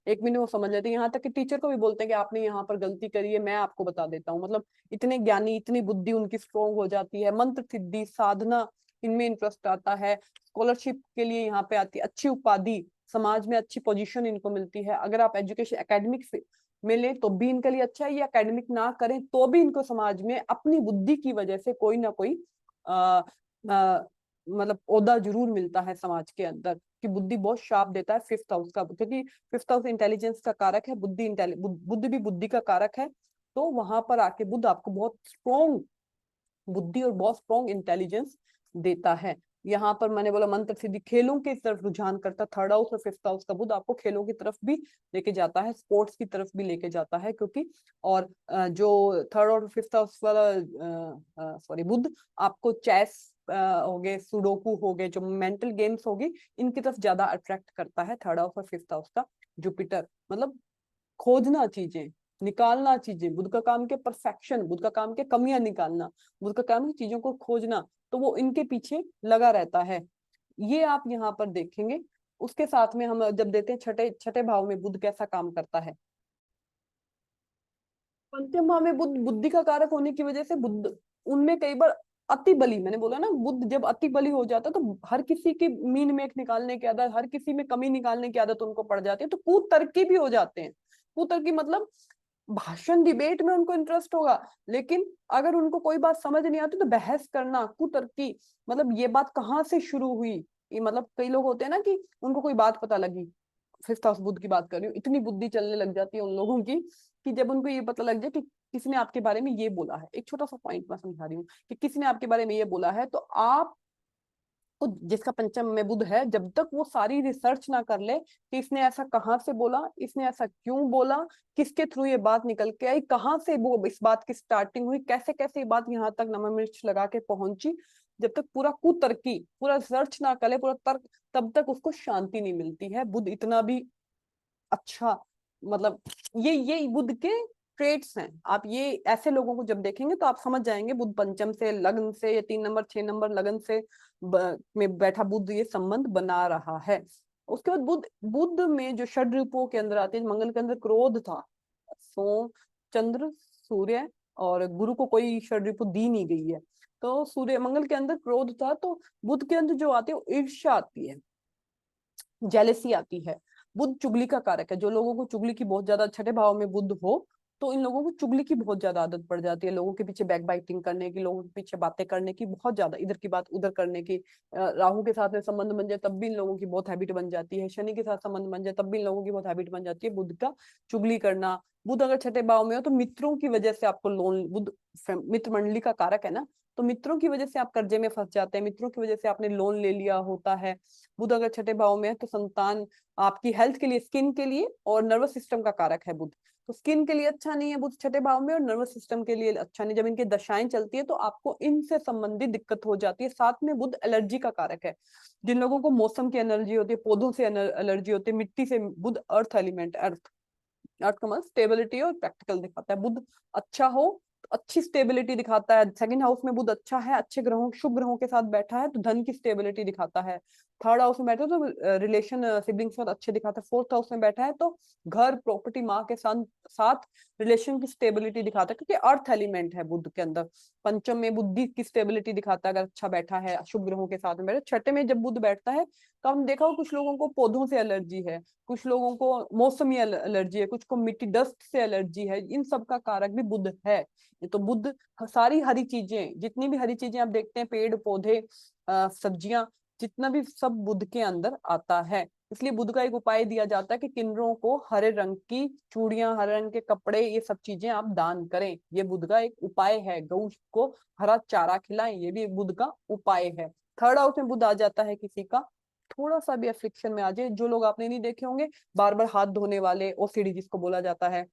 एक मिनट वो समझ लेते हैं। यहाँ तक कि टीचर को भी बोलते हैं कि आपने यहाँ पर गलती करी है, मैं आपको बता देता हूँ। मतलब इतने ज्ञानी, इतनी बुद्धि उनकी स्ट्रॉन्ग हो जाती है। मंत्र सिद्धि, साधना, इनमें इंटरेस्ट आता है। स्कॉलरशिप के लिए यहाँ पे आती है, अच्छी उपाधि, समाज में अच्छी पोजीशन इनको मिलती है। अगर आप एजुकेशन एकेडमिक में ले तो भी इनके लिए अच्छा है, ये एकेडमिक ना करें तो भी इनको समाज में अपनी बुद्धि की वजह से कोई ना कोई मतलब ओहदा जरूर मिलता है समाज के अंदर, कि बुद्धि बहुत शार्प देता है फिफ्थ हाउस का, क्योंकि फिफ्थ हाउस इंटेलिजेंस का कारक है, बुद्ध भी बुद्धि का कारक है। तो वहां पर आके बुद्ध आपको बहुत स्ट्रॉन्ग बुद्धि और बहुत स्ट्रॉन्ग इंटेलिजेंस देता है। यहाँ पर मैंने बोला मंत्र सिद्धि, खेलों की तरफ रुझान करता। थर्ड हाउस और फिफ्थ हाउस का बुध आपको खेलों की तरफ भी लेके जाता है, स्पोर्ट्स की तरफ भी लेके जाता है, क्योंकि और जो थर्ड और फिफ्थ हाउस वाला सॉरी बुध आपको चेस हो गए, सुडोकू हो गए, जो मेंटल गेम्स होगी, इनकी तरफ ज्यादा अट्रैक्ट करता है थर्ड हाउस और फिफ्थ हाउस का जुपिटर। मतलब खोजना चीजें, निकालना चीजें, बुध का काम के परफेक्शन, बुध का काम के कमियां निकालना, बुध का काम की चीजों को खोजना, तो वो इनके पीछे लगा रहता है। ये आप यहाँ पर देखेंगे। उसके साथ में हम जब देते हैं छठे छठे भाव में बुध कैसा काम करता है, पंचम भाव में बुध बुद्धि का कारक होने की वजह से बुद्ध उनमें कई बार अति बली, मैंने बोला ना बुद्ध जब अति बली हो जाता है तो हर किसी की मीन मेख निकालने की आदत, हर किसी में कमी निकालने की आदत उनको पड़ जाती है, तो कुतर्की भी हो जाते हैं। कुतर्की मतलब भाषण डिबेट में उनको इंटरेस्ट होगा, लेकिन अगर उनको कोई बात समझ नहीं आती तो बहस करना, कुतर्की, मतलब ये बात कहाँ से शुरू हुई, ये मतलब कई लोग होते हैं ना कि उनको कोई बात पता लगी, फिफ्थ हाउस बुध की बात कर रही हूँ, इतनी बुद्धि चलने लग जाती है उन लोगों की कि जब उनको ये पता लग जाए कि किसी ने आपके बारे में ये बोला है, एक छोटा सा पॉइंट मैं समझा रही हूँ कि किसी ने आपके बारे में ये बोला है, तो आप जिसका पंचम में बुध है, जब तक वो सारी रिसर्च ना कर ले कि इसने ऐसा कहाँ से बोला, इसने ऐसा क्यों बोला, किसके थ्रू ये बात निकल के आई, कहाँ से वो इस बात की स्टार्टिंग हुई, कैसे कैसे ये बात यहाँ तक नमक मिर्च लगा के पहुंची, जब तक पूरा कुतर्की पूरा रिसर्च ना करे, पूरा तर्क, तब तक उसको शांति नहीं मिलती है। बुध इतना भी अच्छा, मतलब ये बुध के ट्रेड्स हैं। आप ये ऐसे लोगों को जब देखेंगे तो आप समझ जाएंगे बुध पंचम से, लग्न से, या 3 नंबर 6 नंबर लगन से में बैठा बुध ये संबंध बना रहा है। उसके बाद बुध बुध में जो षड रूपों के अंदर आते हैं, मंगल के अंदर क्रोध था, सोम, चंद्र, सूर्य और गुरु को कोई षड ऋपु दी नहीं गई है, तो सूर्य मंगल के अंदर क्रोध था, तो बुध के अंदर जो आती है वो ईर्ष्या आती है, जेलेसी आती है। बुध चुगली का कारक है, जो लोगों को चुगली की बहुत ज्यादा, छठे भाव में बुध हो तो इन लोगों को चुगली की बहुत ज्यादा आदत पड़ जाती है, लोगों के पीछे बैक बाइटिंग करने की, लोगों के पीछे बातें करने की, बहुत ज्यादा इधर की बात उधर करने की। राहु के साथ में संबंध बन जाए तब भी इन लोगों की बहुत हैबिट बन जाती है, शनि के साथ संबंध बन जाए तब भी इन लोगों की बहुत हैबिट बन जाती है बुध का चुगली करना। बुध अगर छठे भाव में हो तो मित्रों की वजह से आपको लोन, बुध मित्र मंडली का कारक है ना, तो मित्रों की वजह से आप कर्जे में फंस जाते हैं, मित्रों की वजह से आपने लोन ले लिया होता है। बुध अगर छठे भाव में है तो संतान, आपकी हेल्थ के लिए, स्किन के लिए और नर्वस सिस्टम का कारक है बुध, तो स्किन के लिए अच्छा नहीं है बुध छठे भाव में, और नर्वस सिस्टम के लिए अच्छा नहीं। जब इनकी दशाएं चलती है तो आपको इनसे संबंधित दिक्कत हो जाती है। साथ में बुध एलर्जी का कारक है, जिन लोगों को मौसम की एलर्जी होती है, पौधों से एलर्जी होती है, मिट्टी से, बुध अर्थ एलिमेंट, अर्थ, अर्थ का मतलब स्टेबिलिटी और प्रैक्टिकल दिखाता है। बुध अच्छा हो तो अच्छी स्टेबिलिटी दिखाता है। सेकंड हाउस में बुध अच्छा है, अच्छे ग्रहों, शुभ ग्रहों के साथ बैठा है तो धन की स्टेबिलिटी दिखाता है। थर्ड हाउस में बैठा है तो रिलेशन सिबलिंग्स के साथ अच्छे दिखाता है। फोर्थ हाउस में बैठा है तो घर, प्रॉपर्टी, माँ के साथ साथ रिलेशन की स्टेबिलिटी दिखाता है, क्योंकि अर्थ एलिमेंट है बुध के अंदर। पंचम में बुद्धि की स्टेबिलिटी दिखाता है अगर अच्छा बैठा है, शुभ ग्रहों के साथ में बैठा। छठे में जब बुध बैठता है तो हमने देखा हो कुछ लोगों को पौधों से एलर्जी है, कुछ लोगों को मौसमी एलर्जी है, कुछ को मिट्टी डस्ट से एलर्जी है, इन सब का कारक भी बुध है। तो बुध सारी हरी चीजें, जितनी भी हरी चीजें आप देखते हैं, पेड़ पौधे, सब्जियां, जितना भी सब बुध के अंदर आता है। इसलिए बुध का एक उपाय दिया जाता है कि किन्नरों को हरे रंग की चूड़ियां, हरे रंग के कपड़े, ये सब चीजें आप दान करें, ये बुध का एक उपाय है। गौ को हरा चारा खिलाएं, ये भी एक बुध का उपाय है। थर्ड हाउस में बुध आ जाता है किसी का, थोड़ा सा भी अफ्लिक्शन में आ जाए, जो लोग आपने नहीं देखे होंगे, बार बार हाथ धोने वाले, ओसीडी जिसको बोला जाता है,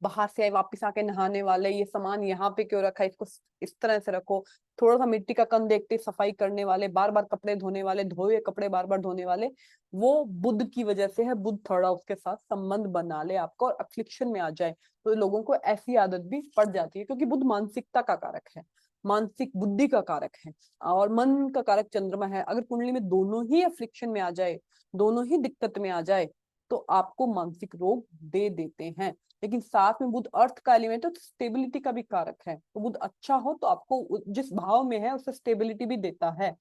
बाहर से आए वापिस आके नहाने वाले, ये सामान यहाँ पे क्यों रखा है, इसको इस तरह से रखो, थोड़ा सा मिट्टी का कण देखते सफाई करने वाले, बार बार कपड़े धोने वाले, धोए कपड़े बार बार धोने वाले, वो बुध की वजह से है। बुध थोड़ा उसके साथ संबंध बना ले आपको और अफ्लिक्शन में आ जाए तो लोगों को ऐसी आदत भी पड़ जाती है, क्योंकि बुध मानसिकता का कारक है, मानसिक बुद्धि का कारक है और मन का कारक चंद्रमा है। अगर कुंडली में दोनों ही अफ्लिक्शन में आ जाए, दोनों ही दिक्कत में आ जाए, तो आपको मानसिक रोग दे देते हैं। लेकिन साथ में बुध अर्थ का एलिमेंट है तो स्टेबिलिटी का भी कारक है, तो बुध अच्छा हो तो आपको जिस भाव में है उससे स्टेबिलिटी भी देता है,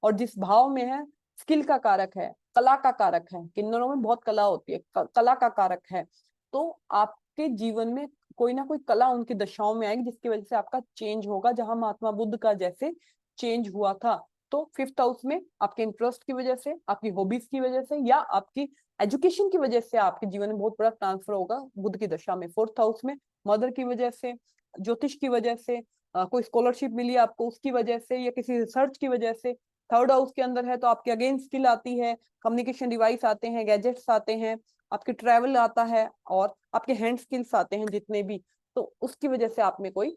और जिस भाव में है स्किल का कारक है, कला का कारक है, किन्नरों में बहुत कला होती है, कला का कारक है, तो आपके जीवन में कोई ना कोई कला उनकी दशाओं में आएगी जिसकी वजह से आपका चेंज होगा, जहां महात्मा बुद्ध का जैसे चेंज हुआ था। तो फिफ्थ हाउस में आपके इंटरेस्ट की वजह से, आपकी हॉबीज की वजह से, या आपकी एजुकेशन की वजह से आपके जीवन में बहुत बड़ा ट्रांसफर होगा बुध की दशा में। फोर्थ हाउस में मदर की वजह से, ज्योतिष की वजह से, कोई स्कॉलरशिप मिली आपको उसकी वजह से, या किसी रिसर्च की वजह से। थर्ड हाउस के अंदर है तो आपके अगेन स्किल आती है, कम्युनिकेशन डिवाइस आते हैं, गैजेट्स आते हैं, आपके ट्रैवल आता है और आपके हैंड स्किल्स आते हैं जितने भी, तो उसकी वजह से आप में कोई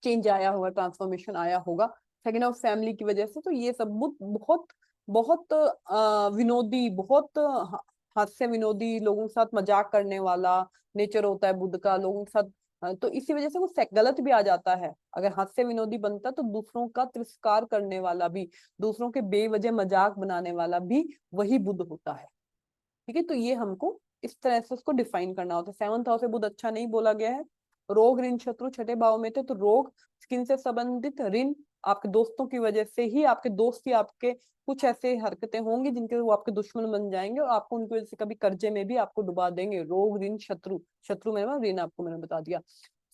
चेंज आया होगा, ट्रांसफॉर्मेशन आया होगा। सेकेंड हाउस फैमिली की वजह से, तो ये सब बहुत बहुत विनोदी, बहुत हास्य विनोदी, लोगों के साथ मजाक करने वाला नेचर होता है बुध का, लोगों के साथ तो इसी वजह से वो गलत भी आ जाता है। अगर हास्य विनोदी बनता तो दूसरों का तिरस्कार करने वाला भी, दूसरों के बेवजह मजाक बनाने वाला भी वही बुध होता है। ठीक है, तो ये हमको इस तरह से उसको डिफाइन करना होता है। सेवंथ हाउस से बुध अच्छा नहीं बोला गया है। रोग ऋण शत्रु छठे भाव में थे, तो रोग स्किन से संबंधित, ऋण आपके दोस्तों की वजह से ही, आपके दोस्त ही आपके कुछ ऐसे हरकतें होंगी जिनके वो आपके दुश्मन बन जाएंगे और आपको उनकी वजह से कभी कर्जे में भी आपको डुबा देंगे। रोग, ऋण, शत्रु, शत्रु मेरा ऋण आपको मैंने बता दिया।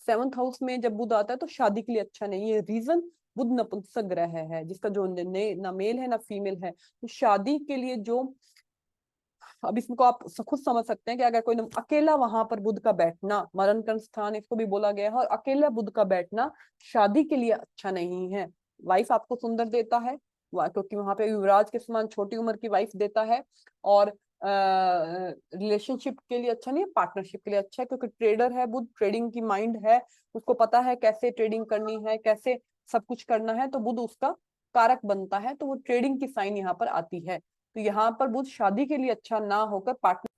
7th हाउस में जब बुध आता है तो शादी के लिए अच्छा नहीं है। रीजन, बुध नपुंसक ग्रह है जिसका जो ना मेल है ना फीमेल है। तो शादी के लिए जो, अब इसको आप खुद समझ सकते हैं कि अगर कोई अकेला वहां पर बुध का बैठना, मरण का स्थान इसको भी बोला गया है, और अकेला बुध का बैठना शादी के लिए अच्छा नहीं है। वाइफ आपको सुंदर देता है, क्योंकि वहां पे युवराज के समान छोटी उम्र की वाइफ देता है, और रिलेशनशिप के लिए अच्छा नहीं है, पार्टनरशिप के लिए अच्छा है, क्योंकि ट्रेडर है बुध, ट्रेडिंग की माइंड है, उसको पता है कैसे ट्रेडिंग करनी है, कैसे सब कुछ करना है, तो बुध उसका कारक बनता है, तो वो ट्रेडिंग की साइन यहाँ पर आती है। तो यहाँ पर बुध शादी के लिए अच्छा ना होकर पार्टनर,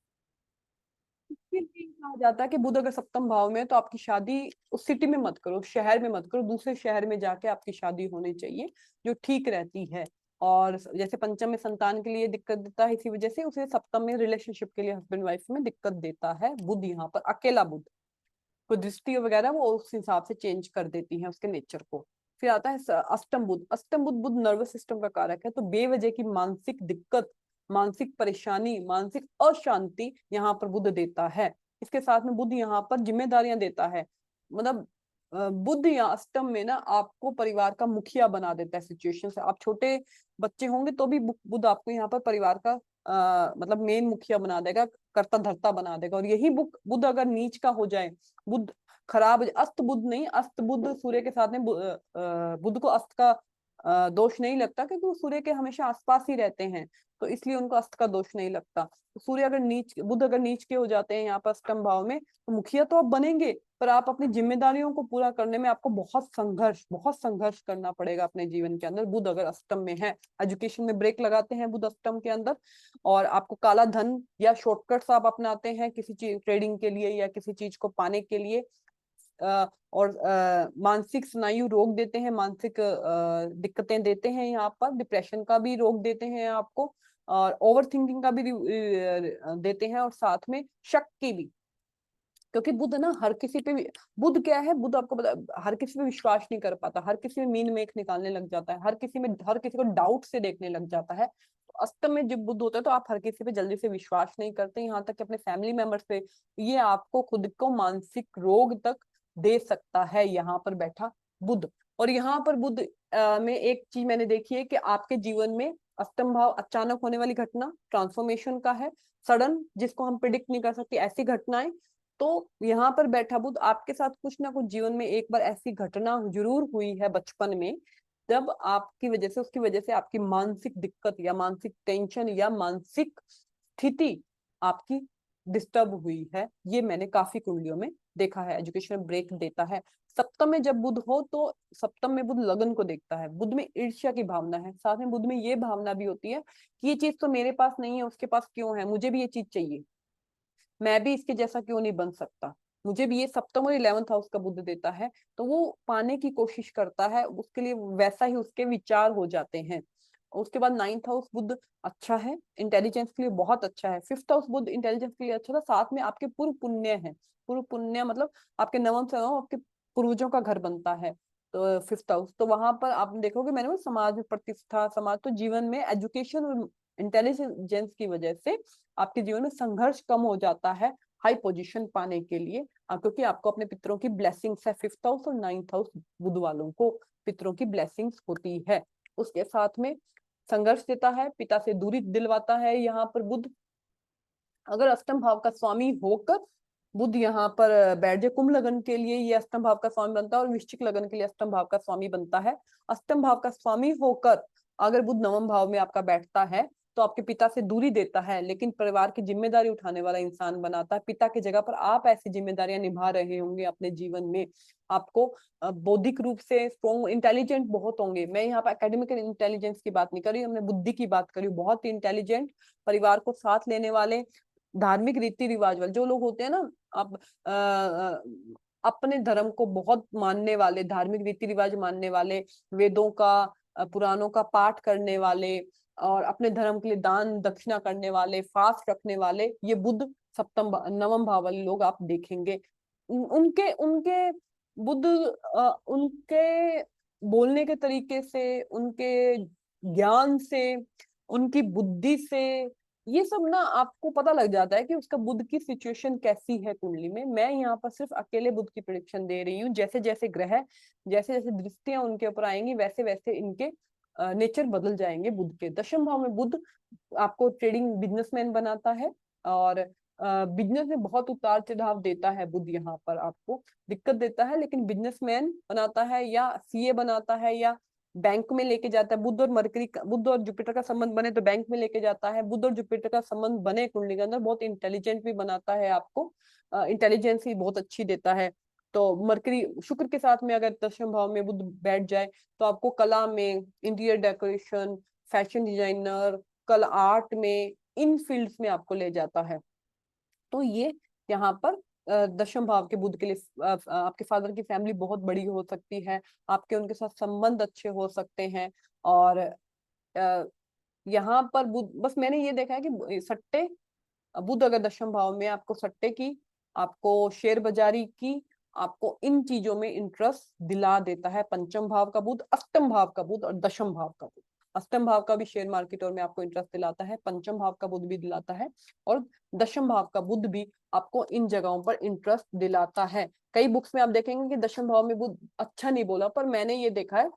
फिर भी कहा जाता है कि बुध अगर सप्तम भाव में है तो आपकी शादी उस सिटी में मत करो, शहर में मत करो, दूसरे शहर में जाके आपकी शादी होनी चाहिए, जो ठीक रहती है। और जैसे पंचम में संतान के लिए दिक्कत देता है, इसी वजह से उसे सप्तम में रिलेशनशिप के लिए हस्बैंड वाइफ में दिक्कत देता है बुध, यहाँ पर अकेला बुध। कोई दृष्टि वगैरह वो उस हिसाब से चेंज कर देती है उसके नेचर को। फिर आता है अष्टम बुध। अष्टम बुध, बुध नर्वस सिस्टम का कारक है, तो बेवजह की मानसिक दिक्कत, मानसिक परेशानी, मानसिक अशांति यहाँ पर बुध देता है। इसके साथ में बुध यहाँ पर जिम्मेदारियां देता है, मतलब बुध या अष्टम में ना आपको परिवार का मुखिया बना देता है सिचुएशन से। आप छोटे बच्चे होंगे तो भी बुध आपको यहाँ पर परिवार का मतलब मेन मुखिया बना देगा, कर्ता धर्ता बना देगा। और यही बुध अगर नीच का हो जाए, बुध खराब, अस्त बुध नहीं, अस्त बुध सूर्य के साथ में बुध को अस्त का दोष नहीं लगता, क्योंकि वो सूर्य के हमेशा आसपास ही रहते हैं, तो इसलिए उनको अस्त का दोष नहीं लगता। तो सूर्य अगर नीच, बुध अगर नीच के हो जाते हैं यहाँ पर अष्टम भाव में, तो मुखिया तो आप बनेंगे, पर आप अपनी जिम्मेदारियों को पूरा करने में आपको बहुत संघर्ष करना पड़ेगा अपने जीवन के अंदर, बुध अगर अष्टम में है। एजुकेशन में ब्रेक लगाते हैं बुध अष्टम के अंदर, और आपको काला धन या शॉर्टकट्स आप अपनाते हैं किसी चीज ट्रेडिंग के लिए या किसी चीज को पाने के लिए, और मानसिक स्नायु रोग देते हैं, मानसिक दिक्कतें देते हैं, यहाँ पर डिप्रेशन का भी रोग देते हैं आपको, और ओवर थिंकिंग का भी देते हैं, और साथ में शक की भी, क्योंकि बुध ना हर किसी पे भी, बुध क्या है, बुध आपको पता हर किसी पे विश्वास नहीं कर पाता, हर किसी में मीन मेख निकालने लग जाता है, हर किसी को डाउट से देखने लग जाता है। तो अष्टम में जब बुध होता है तो आप हर किसी पे जल्दी से विश्वास नहीं करते, यहाँ तक कि अपने फैमिली मेंबर्स पे। ये आपको खुद को मानसिक रोग तक दे सकता है यहाँ पर बैठा बुध। और यहाँ पर बुध में एक चीज मैंने देखी है कि आपके जीवन में अष्टम भाव अचानक होने वाली घटना ट्रांसफॉर्मेशन का है, सडन, जिसको हम प्रिडिक्ट नहीं कर सकते ऐसी घटनाएं। तो यहाँ पर बैठा बुध आपके साथ कुछ ना कुछ जीवन में एक बार ऐसी घटना जरूर हुई है बचपन में, जब आपकी वजह से, उसकी वजह से आपकी मानसिक दिक्कत या मानसिक टेंशन या मानसिक स्थिति आपकी डिस्टर्ब हुई है। ये मैंने काफी कुंडलियों में देखा है। एजुकेशन ब्रेक देता है। सप्तम में जब बुध हो तो सप्तम में बुध लगन को देखता है, बुध में ईर्ष्या की भावना है, साथ में बुध में ये भावना भी होती है कि ये चीज तो मेरे पास नहीं है, उसके पास क्यों है, मुझे भी ये चीज चाहिए, मैं भी इसके जैसा क्यों नहीं बन सकता, मुझे भी ये। सप्तम और 11th हाउस का बुध देता है, तो वो पाने की कोशिश करता है, उसके लिए वैसा ही उसके विचार हो जाते हैं। उसके बाद 9th हाउस बुध अच्छा है, इंटेलिजेंस के लिए बहुत अच्छा है। 5th हाउस बुध इंटेलिजेंस के लिए अच्छा था, साथ में आपके पूर्व पुण्य है। पूर्व पुण्य मतलब आपके नवम से नवम आपके पूर्वजों का घर बनता है, तो 5th हाउस, तो वहां पर आप देखोगे, मैंने वो समाज में प्रतिष्ठा, समाज, तो जीवन में एजुकेशन और इंटेलिजेंस की वजह से आपके जीवन में संघर्ष कम हो जाता है हाई पोजीशन पाने के लिए, क्योंकि आपको अपने पितरों की ब्लेसिंग्स है। 5th हाउस और 9th हाउस बुध वालों को पितरों की ब्लेसिंग्स होती है। उसके साथ में संघर्ष देता है, पिता से दूरी दिलवाता है यहाँ पर बुध। अगर अष्टम भाव का स्वामी होकर बुध यहाँ पर बैठ जाए, कुंभ लगन के लिए ये अष्टम भाव का स्वामी बनता है, और वृश्चिक लगन के लिए अष्टम भाव का स्वामी बनता है। अष्टम भाव का स्वामी होकर अगर बुध नवम भाव में आपका बैठता है तो आपके पिता से दूरी देता है, लेकिन परिवार की जिम्मेदारी उठाने वाला इंसान बनाता है। पिता की जगह पर आप ऐसी जिम्मेदारियां निभा रहे होंगे अपने जीवन में। आपको बौद्धिक रूप से स्ट्रॉन्ग, इंटेलिजेंट बहुत होंगे। मैं यहाँ पर एकेडमिक इंटेलिजेंस की बात नहीं कर रही हूँ, हमने बुद्धि की बात करी। बहुत इंटेलिजेंट, परिवार को साथ लेने वाले, धार्मिक रीति रिवाज वाले जो लोग होते हैं ना, अब अपने धर्म को बहुत मानने वाले, धार्मिक रीति रिवाज मानने वाले, वेदों का, पुराणों का पाठ करने वाले, और अपने धर्म के लिए दान दक्षिणा करने वाले, फास्ट रखने वाले, ये बुध सप्तम नवम भाव वाले लोग आप देखेंगे। उनके उनके बुध उनके बोलने के तरीके से, उनके ज्ञान से, उनकी बुद्धि से, ये सब ना आपको पता लग जाता है कि उसका बुध की सिचुएशन कैसी है कुंडली में। मैं यहाँ पर सिर्फ अकेले बुध की प्रेडिक्शन दे रही हूँ। जैसे जैसे ग्रह, जैसे जैसे दृष्टियां उनके ऊपर आएंगी, वैसे वैसे इनके नेचर बदल जाएंगे बुध के। दशम भाव में बुध आपको ट्रेडिंग बिजनेसमैन बनाता है, और बिजनेस में बहुत उतार चढ़ाव देता है बुध, यहाँ पर आपको दिक्कत देता है, लेकिन बिजनेसमैन बनाता है, या सीए बनाता है, या बैंक में लेके जाता है। बुध और जुपिटर का संबंध बने तो बैंक में लेके जाता है। बुध और जुपिटर का संबंध बने कुंडली के अंदर, बहुत इंटेलिजेंट भी बनाता है आपको, इंटेलिजेंस भी बहुत अच्छी देता है। तो मरकरी शुक्र के साथ में अगर दशम भाव में बुध बैठ जाए तो आपको कला में, इंटीरियर डेकोरेशन, फैशन डिजाइनर, कला आर्ट में, इन फील्ड्स में आपको ले जाता है। तो ये यहाँ पर दशम भाव के बुध के लिए आपके फादर की फैमिली बहुत बड़ी हो सकती है, आपके उनके साथ संबंध अच्छे हो सकते हैं। और यहाँ पर बुध, बस मैंने ये देखा है कि सट्टे, बुध अगर दशम भाव में, आपको सट्टे की, आपको शेयर बाजारी की, आपको इन चीजों में इंटरेस्ट दिला देता है। पंचम भाव का बुध, अष्टम भाव का बुध और दशम भाव का बुध। अष्टम भाव का भी शेयर मार्केट और में आपको इंटरेस्ट दिलाता है, पंचम भाव का बुध भी दिलाता है, और दशम भाव का बुध भी आपको इन जगहों पर इंटरेस्ट दिलाता है। कई बुक्स में आप देखेंगे कि दशम भाव में बुध अच्छा नहीं बोला, पर मैंने ये देखा है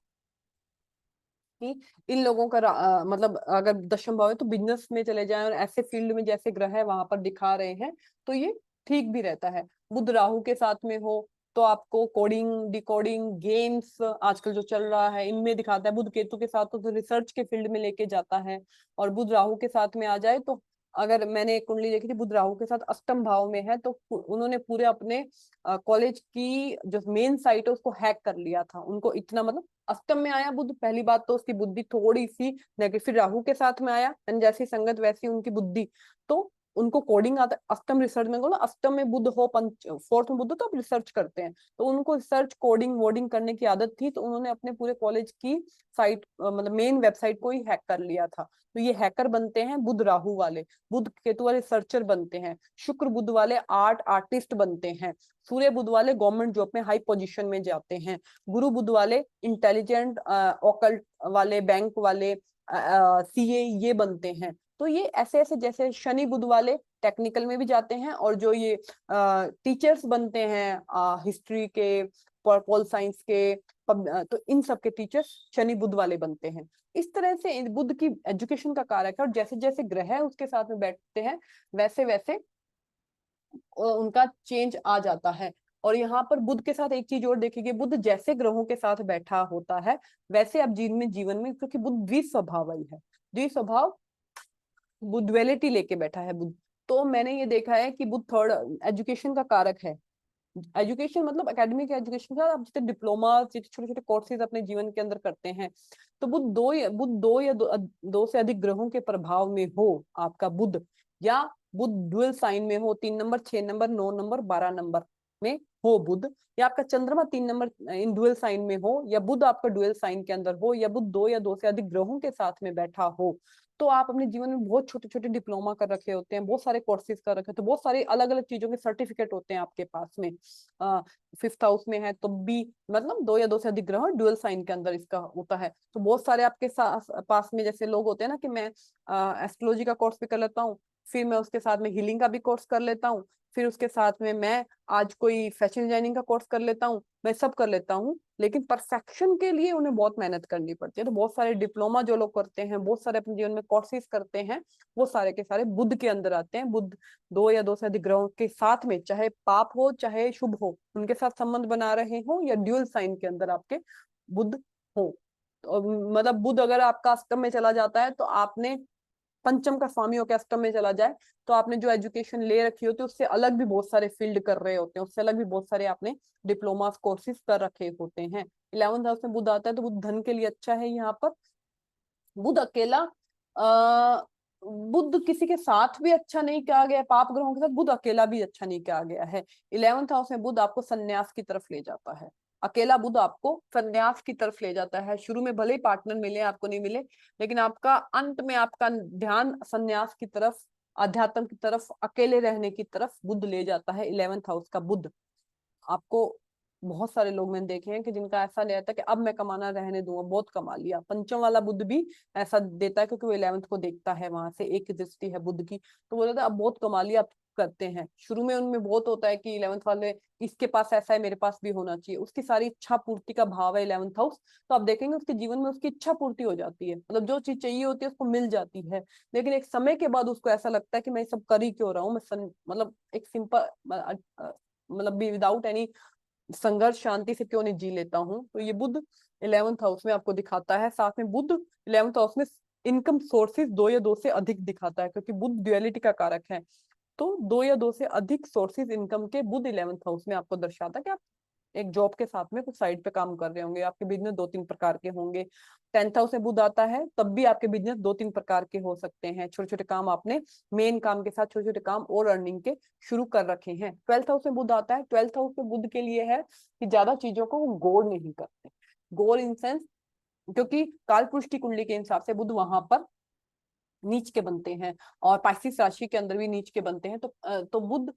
कि इन लोगों का मतलब अगर दशम भाव है तो बिजनेस में चले जाएं और ऐसे फील्ड में जैसे ग्रह है वहां पर दिखा रहे हैं, तो ये ठीक भी रहता है। बुध राहु के साथ में हो तो आपको कोडिंग, डिकोडिंग, गेम्स आजकल जो चल रहा है इनमें दिखाता है। बुध केतु के साथ तो रिसर्च के फील्ड में लेके जाता है। और बुध राहु के साथ में आ जाए तो, अगर मैंने एक कुंडली देखी थी बुध राहु के साथ अष्टम भाव में है, तो उन्होंने पूरे अपने कॉलेज की जो मेन साइट है उसको हैक कर लिया था। उनको इतना, मतलब अष्टम में आया बुध, पहली बात तो उसकी बुद्धि थोड़ी सी नेगेटिव, फिर राहु के साथ में आया, जैसी संगत वैसी उनकी बुद्धि, तो उनको कोडिंग आता है। अष्टम रिसर्च में बोला, अष्टम में बुध हो, फोर्थ में बुध हो तो आप रिसर्च करते हैं, तो उनको रिसर्च, कोडिंग वोडिंग करने की आदत थी, तो उन्होंने अपने पूरे कॉलेज की साइट, मतलब मेन वेबसाइट को ही हैक कर लिया था। तो ये हैकर बनते हैं बुध राहु वाले। बुध केतु वाले रिसर्चर बनते हैं। शुक्र बुध वाले आर्टिस्ट बनते हैं। सूर्य बुध वाले गवर्नमेंट जॉब में हाई पोजीशन में जाते हैं। गुरु बुध वाले इंटेलिजेंट, ऑकल्ट वाले, बैंक वाले, सीए, ये बनते हैं। तो ये ऐसे ऐसे, जैसे शनि बुध वाले टेक्निकल में भी जाते हैं, और जो ये टीचर्स बनते हैं हिस्ट्री के, पॉल साइंस के, तो इन सब के टीचर्स शनि बुध वाले बनते हैं। इस तरह से बुध की एजुकेशन का कारक है, और जैसे जैसे ग्रह उसके साथ में बैठते हैं वैसे वैसे उनका चेंज आ जाता है। और यहाँ पर बुध के साथ एक चीज और देखिए, बुध जैसे ग्रहों के साथ बैठा होता है वैसे अब जीवन में, क्योंकि बुध द्विस्वभावी है, द्विस्वभाव, बुध ड्युअलिटी लेके बैठा है बुध। तो मैंने ये देखा है कि बुध थर्ड एजुकेशन का कारक है। एजुकेशन मतलब एकेडमिक एजुकेशन का, आप जितने डिप्लोमा, जितने छोटे छोटे कोर्सेज अपने जीवन के अंदर करते हैं, तो बुध दो से अधिक ग्रहों के प्रभाव में हो आपका बुध, या बुध डुअल साइन में हो, 3 नंबर, 6 नंबर, 9 नंबर, 12 नंबर में हो बुध, या आपका चंद्रमा 3 नंबर इन डुअल साइन में हो, या बुध आपका डुअल साइन के अंदर हो, या बुध दो या दो से अधिक ग्रहों के साथ में बैठा हो, तो आप अपने जीवन में बहुत छोटे छोटे डिप्लोमा कर रखे होते हैं, बहुत सारे कोर्सेज कर रखे होते हैं, बहुत सारे अलग अलग चीजों के सर्टिफिकेट होते हैं आपके पास में। फिफ्थ हाउस में है तो भी, मतलब दो या दो से अधिक ग्रह डुअल साइन के अंदर इसका होता है। तो बहुत सारे आपके पास में जैसे लोग होते हैं ना, कि मैं एस्ट्रोलॉजी का कोर्स भी कर लेता हूँ, फिर मैं उसके साथ में हीलिंग का भी कोर्स कर लेता हूँ, फिर उसके साथ में मैं आज कोई फैशन डिजाइनिंग का कोर्स कर लेता हूँ, मैं सब कर लेता हूँ, लेकिन परफेक्शन के लिए उन्हें बहुत मेहनत करनी पड़ती है। तो बहुत सारे डिप्लोमा जो लोग करते हैं, बहुत सारे अपने जीवन में कोर्सेज करते हैं, वो सारे के सारे बुध के अंदर आते हैं। बुध दो या दो से अधिक ग्रहों के साथ में, चाहे पाप हो चाहे शुभ हो, उनके साथ संबंध बना रहे हो, या ड्यूअल साइन के अंदर आपके बुध हो, तो मतलब बुध अगर आपका अष्टम में चला जाता है, तो आपने पंचम का स्वामी होकर अष्टम में चला जाए, तो आपने जो एजुकेशन ले रखी होती है उससे अलग भी बहुत सारे फील्ड कर रहे होते हैं, उससे अलग भी बहुत सारे आपने डिप्लोमा कोर्सेज कर रखे होते हैं। 11th हाउस में बुध आता है तो बुध धन के लिए अच्छा है। यहाँ पर बुध अकेला, बुध किसी के साथ भी अच्छा नहीं कहा गया, पाप ग्रहों के साथ बुध अकेला भी अच्छा नहीं कहा गया है। 11th हाउस में बुध आपको संन्यास की तरफ ले जाता है। अकेला बुध आपको संन्यास की तरफ ले जाता है। शुरू में भले ही पार्टनर मिले, आपको नहीं मिले, लेकिन आपका अंत में आपका ध्यान संन्यास की तरफ, अध्यात्म की तरफ, अकेले रहने की तरफ बुध ले जाता है। 11th हाउस का बुध आपको बहुत सारे लोग मैंने देखे हैं कि जिनका ऐसा नहीं रहता कि अब मैं कमाना रहने दूंगा, बहुत कमा लिया। पंचम वाला बुध भी ऐसा देता है, क्योंकि वो 11th को देखता है, वहां से एक दृष्टि है बुध की, तो बोलता है अब बहुत कमा लिया, अब करते हैं। शुरू में उनमें बहुत होता है कि 11th वाले, इसके पास ऐसा है, मेरे पास भी होना चाहिए, उसकी सारी इच्छा पूर्ति का भाव है 11th हाउस। तो आप देखेंगे उसके जीवन में उसकी इच्छा पूर्ति हो जाती है, मतलब जो चीज चाहिए होती है उसको मिल जाती है। लेकिन एक समय के बाद उसको ऐसा लगता है कि मैं सब कर ही क्यों रहा हूँ, मतलब एक सिंपल, मतलब विदाउट एनी संघर्ष, शांति से क्यों नहीं जी लेता हूँ। तो ये बुध 11th हाउस में आपको दिखाता है। साथ में बुध 11th हाउस में इनकम सोर्सेज 2 या 2 से अधिक दिखाता है, क्योंकि बुध ड्युअलिटी का कारक है। तो 2 या 2 से अधिक सोर्सेज इनकम के बुध 11th हाउस में आपको दर्शाता है कि आप एक जॉब के साथ में कुछ साइड पे काम कर रहे होंगे, आपके बिजनेस 2-3 प्रकार के होंगे। 10th हाउस में बुध आता है तब भी आपके बिजनेस 2-3 प्रकार के हो सकते हैं। छोटे छोटे काम आपने मेन काम के साथ छोटे छोटे काम और अर्निंग के शुरू कर रखे हैं। 12th हाउस में बुध आता है, 12th हाउस में बुध के लिए है कि ज्यादा चीजों को वो गौर नहीं करते। गौर इन सेंस, क्योंकि काल पुरुष की कुंडली के हिसाब से बुध वहां पर नीच के बनते हैं, और पाइसिस राशि के अंदर भी नीच के बनते हैं। तो बुध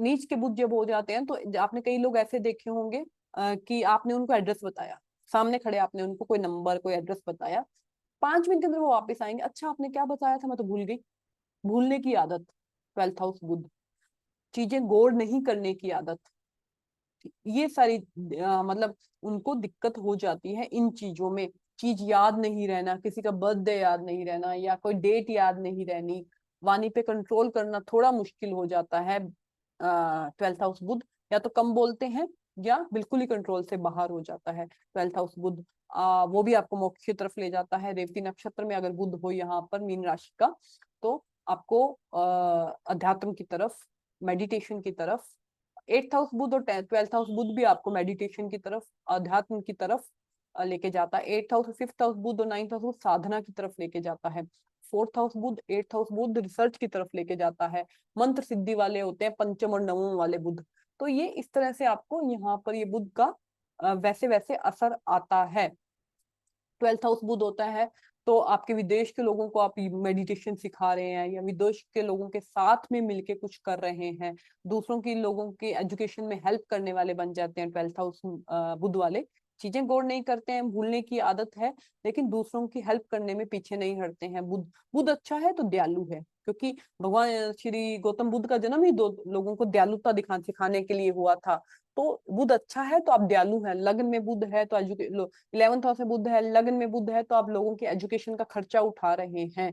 नीच के बुध जब हो जाते हैं, तो आपने कई लोग ऐसे देखे होंगे कि आपने उनको एड्रेस बताया, सामने खड़े आपने उनको कोई नंबर कोई एड्रेस बताया, 5 मिनट के अंदर वो वापस आएंगे, अच्छा आपने क्या बताया था, मैं तो भूल गई। भूलने की आदत, 12th हाउस बुध, चीजें गौर नहीं करने की आदत, ये सारी मतलब उनको दिक्कत हो जाती है इन चीजों में। चीज याद नहीं रहना, किसी का बर्थडे याद नहीं रहना, या कोई डेट याद नहीं रहनी, वाणी पे कंट्रोल करना थोड़ा मुश्किल हो जाता है। 12th हाउस बुध या तो कम बोलते हैं या बिल्कुल ही कंट्रोल से बाहर हो जाता है 12th हाउस बुध। वो भी आपको मोक्ष की तरफ ले जाता है। रेवती नक्षत्र में अगर बुध हो यहाँ पर मीन राशि का, तो आपको अध्यात्म की तरफ, मेडिटेशन की तरफ, 8th हाउस बुध और 12th हाउस बुध भी आपको मेडिटेशन की तरफ, अध्यात्म की तरफ लेके जाता है। 8th हाउस 5th हाउस बुध और 9th हाउस साधना की तरफ लेके जाता है। 4th हाउस बुध 8th हाउस बुध रिसर्च की तरफ लेके जाता है। मंत्र सिद्धि वाले होते हैं पंचम और नवम वाले बुध। तो ये इस तरह से आपको यहाँ पर ये बुध का वैसे वैसे असर आता है। 12th हाउस बुध होता है तो आपके विदेश के लोगों को आप मेडिटेशन सिखा रहे हैं, या विदेश के लोगों के साथ में मिलके कुछ कर रहे हैं, दूसरों की लोगों के एजुकेशन में हेल्प करने वाले बन जाते हैं 12th हाउस बुध वाले। चीजें गौर नहीं करते हैं, भूलने की आदत है, लेकिन दूसरों की हेल्प करने में पीछे नहीं हटते हैं। बुध बुध अच्छा है तो दयालु है, क्योंकि भगवान श्री गौतम बुद्ध का जन्म ही 2 लोगों को दयालुता दिखा सिखाने के लिए हुआ था। तो बुध अच्छा है तो आप दयालु हैं। लग्न में बुध है तो 11th हाउस में बुध है, लग्न में बुध है तो आप लोगों के एजुकेशन का खर्चा उठा रहे हैं।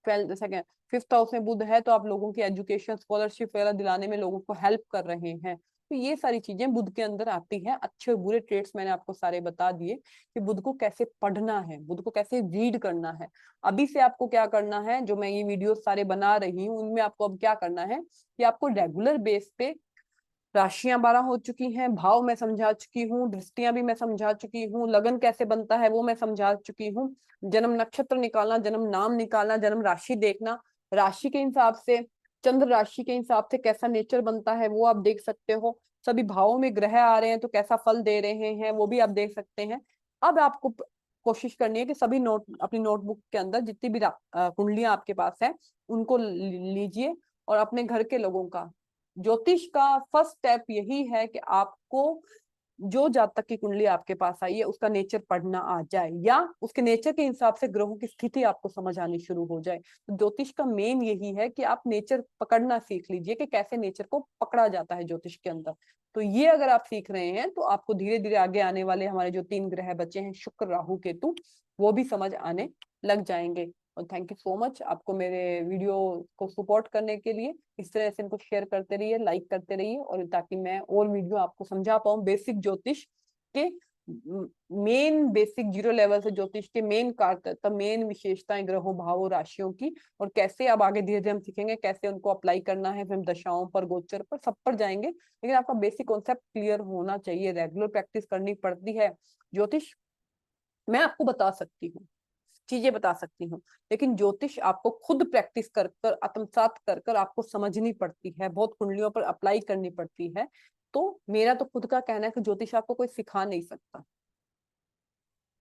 5th हाउस में बुध है तो आप लोगों की एजुकेशन स्कॉलरशिप वगैरह दिलाने में लोगों को हेल्प कर रहे हैं। तो ये सारी चीजें बुध के अंदर आती हैं। अच्छे और बुरे ट्रेड्स मैंने आपको सारे बता दिए कि बुध को कैसे पढ़ना है, बुध को कैसे रीड करना है। अभी से आपको क्या करना है, जो मैं ये वीडियो सारे बना रही हूँ उनमें आपको अब क्या करना है कि आपको रेगुलर बेस पे राशियां 12 हो चुकी हैं, भाव मैं समझा चुकी हूँ, दृष्टियां भी मैं समझा चुकी हूँ, लगन कैसे बनता है वो मैं समझा चुकी हूँ, जन्म नक्षत्र निकालना, जन्म नाम निकालना, जन्म राशि देखना, राशि के हिसाब से, चंद्र राशि के हिसाब से कैसा नेचर बनता है वो आप देख सकते हो। सभी भावों में ग्रह आ रहे हैं तो कैसा फल दे रहे हैं वो भी आप देख सकते हैं। अब आपको कोशिश करनी है कि सभी अपनी नोटबुक के अंदर जितनी भी कुंडलियां आपके पास है उनको लीजिए, और अपने घर के लोगों का, ज्योतिष का फर्स्ट स्टेप यही है कि आपको जो जातक की कुंडली आपके पास आई है उसका नेचर पढ़ना आ जाए, या उसके नेचर के हिसाब से ग्रहों की स्थिति आपको समझ आनी शुरू हो जाए। तो ज्योतिष का मेन यही है कि आप नेचर पकड़ना सीख लीजिए कि कैसे नेचर को पकड़ा जाता है ज्योतिष के अंदर। तो ये अगर आप सीख रहे हैं तो आपको धीरे धीरे आगे आने वाले हमारे जो 3 ग्रह बचे हैं शुक्र राहु केतु, वो भी समझ आने लग जाएंगे। और थैंक यू सो मच आपको मेरे वीडियो को सपोर्ट करने के लिए। इस तरह से इनको शेयर करते रहिए, लाइक करते रहिए, और ताकि मैं और वीडियो आपको समझा पाऊँ बेसिक ज्योतिष के, मेन बेसिक 0 लेवल से ज्योतिष के मेन कारक, मेन विशेषताएं ग्रहों भावों राशियों की, और कैसे अब आगे धीरे धीरे हम सीखेंगे कैसे उनको अप्लाई करना है, फिर हम दशाओं पर गोचर पर सब पर जाएंगे। लेकिन आपका बेसिक कॉन्सेप्ट क्लियर होना चाहिए, रेगुलर प्रैक्टिस करनी पड़ती है। ज्योतिष मैं आपको बता सकती हूँ, चीजें बता सकती हूँ, लेकिन ज्योतिष आपको खुद प्रैक्टिस कर कर आत्मसात कर कर आपको समझनी पड़ती है, बहुत कुंडलियों पर अप्लाई करनी पड़ती है। तो मेरा तो खुद का कहना है कि ज्योतिष आपको कोई सिखा नहीं सकता।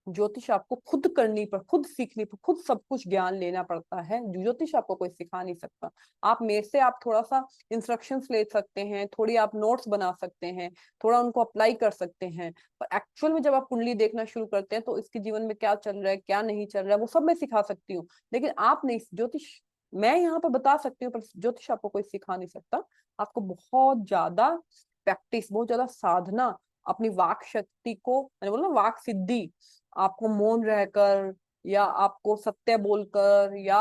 ज्योतिष आपको खुद करनी पर, खुद सीखनी पर, खुद सब कुछ ज्ञान लेना पड़ता है। ज्योतिष आपको कोई सिखा नहीं सकता। आप मेरे से आप थोड़ा सा इंस्ट्रक्शंस ले सकते हैं, थोड़ी आप नोट्स बना सकते हैं, थोड़ा उनको अप्लाई कर सकते हैं, पर एक्चुअल में जब आप कुंडली देखना शुरू करते हैं तो इसके जीवन में क्या चल रहा है, क्या नहीं चल रहा है, वो सब मैं सिखा सकती हूँ। लेकिन आप नहीं, ज्योतिष मैं यहाँ पर बता सकती हूँ पर ज्योतिष आपको कोई सिखा नहीं सकता। आपको बहुत ज्यादा प्रैक्टिस, बहुत ज्यादा साधना, अपनी वाक शक्ति को, मैंने बोला वाक सिद्धि, आपको मौन रहकर या आपको सत्य बोलकर या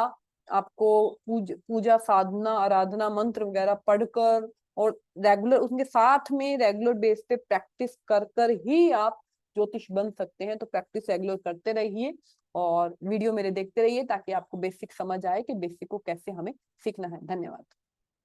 आपको पूजा साधना आराधना मंत्र वगैरह पढ़कर और रेगुलर उनके साथ में रेगुलर बेस पे प्रैक्टिस कर कर ही आप ज्योतिष बन सकते हैं। तो प्रैक्टिस रेगुलर करते रहिए और वीडियो मेरे देखते रहिए ताकि आपको बेसिक समझ आए कि बेसिक को कैसे हमें सीखना है। धन्यवाद।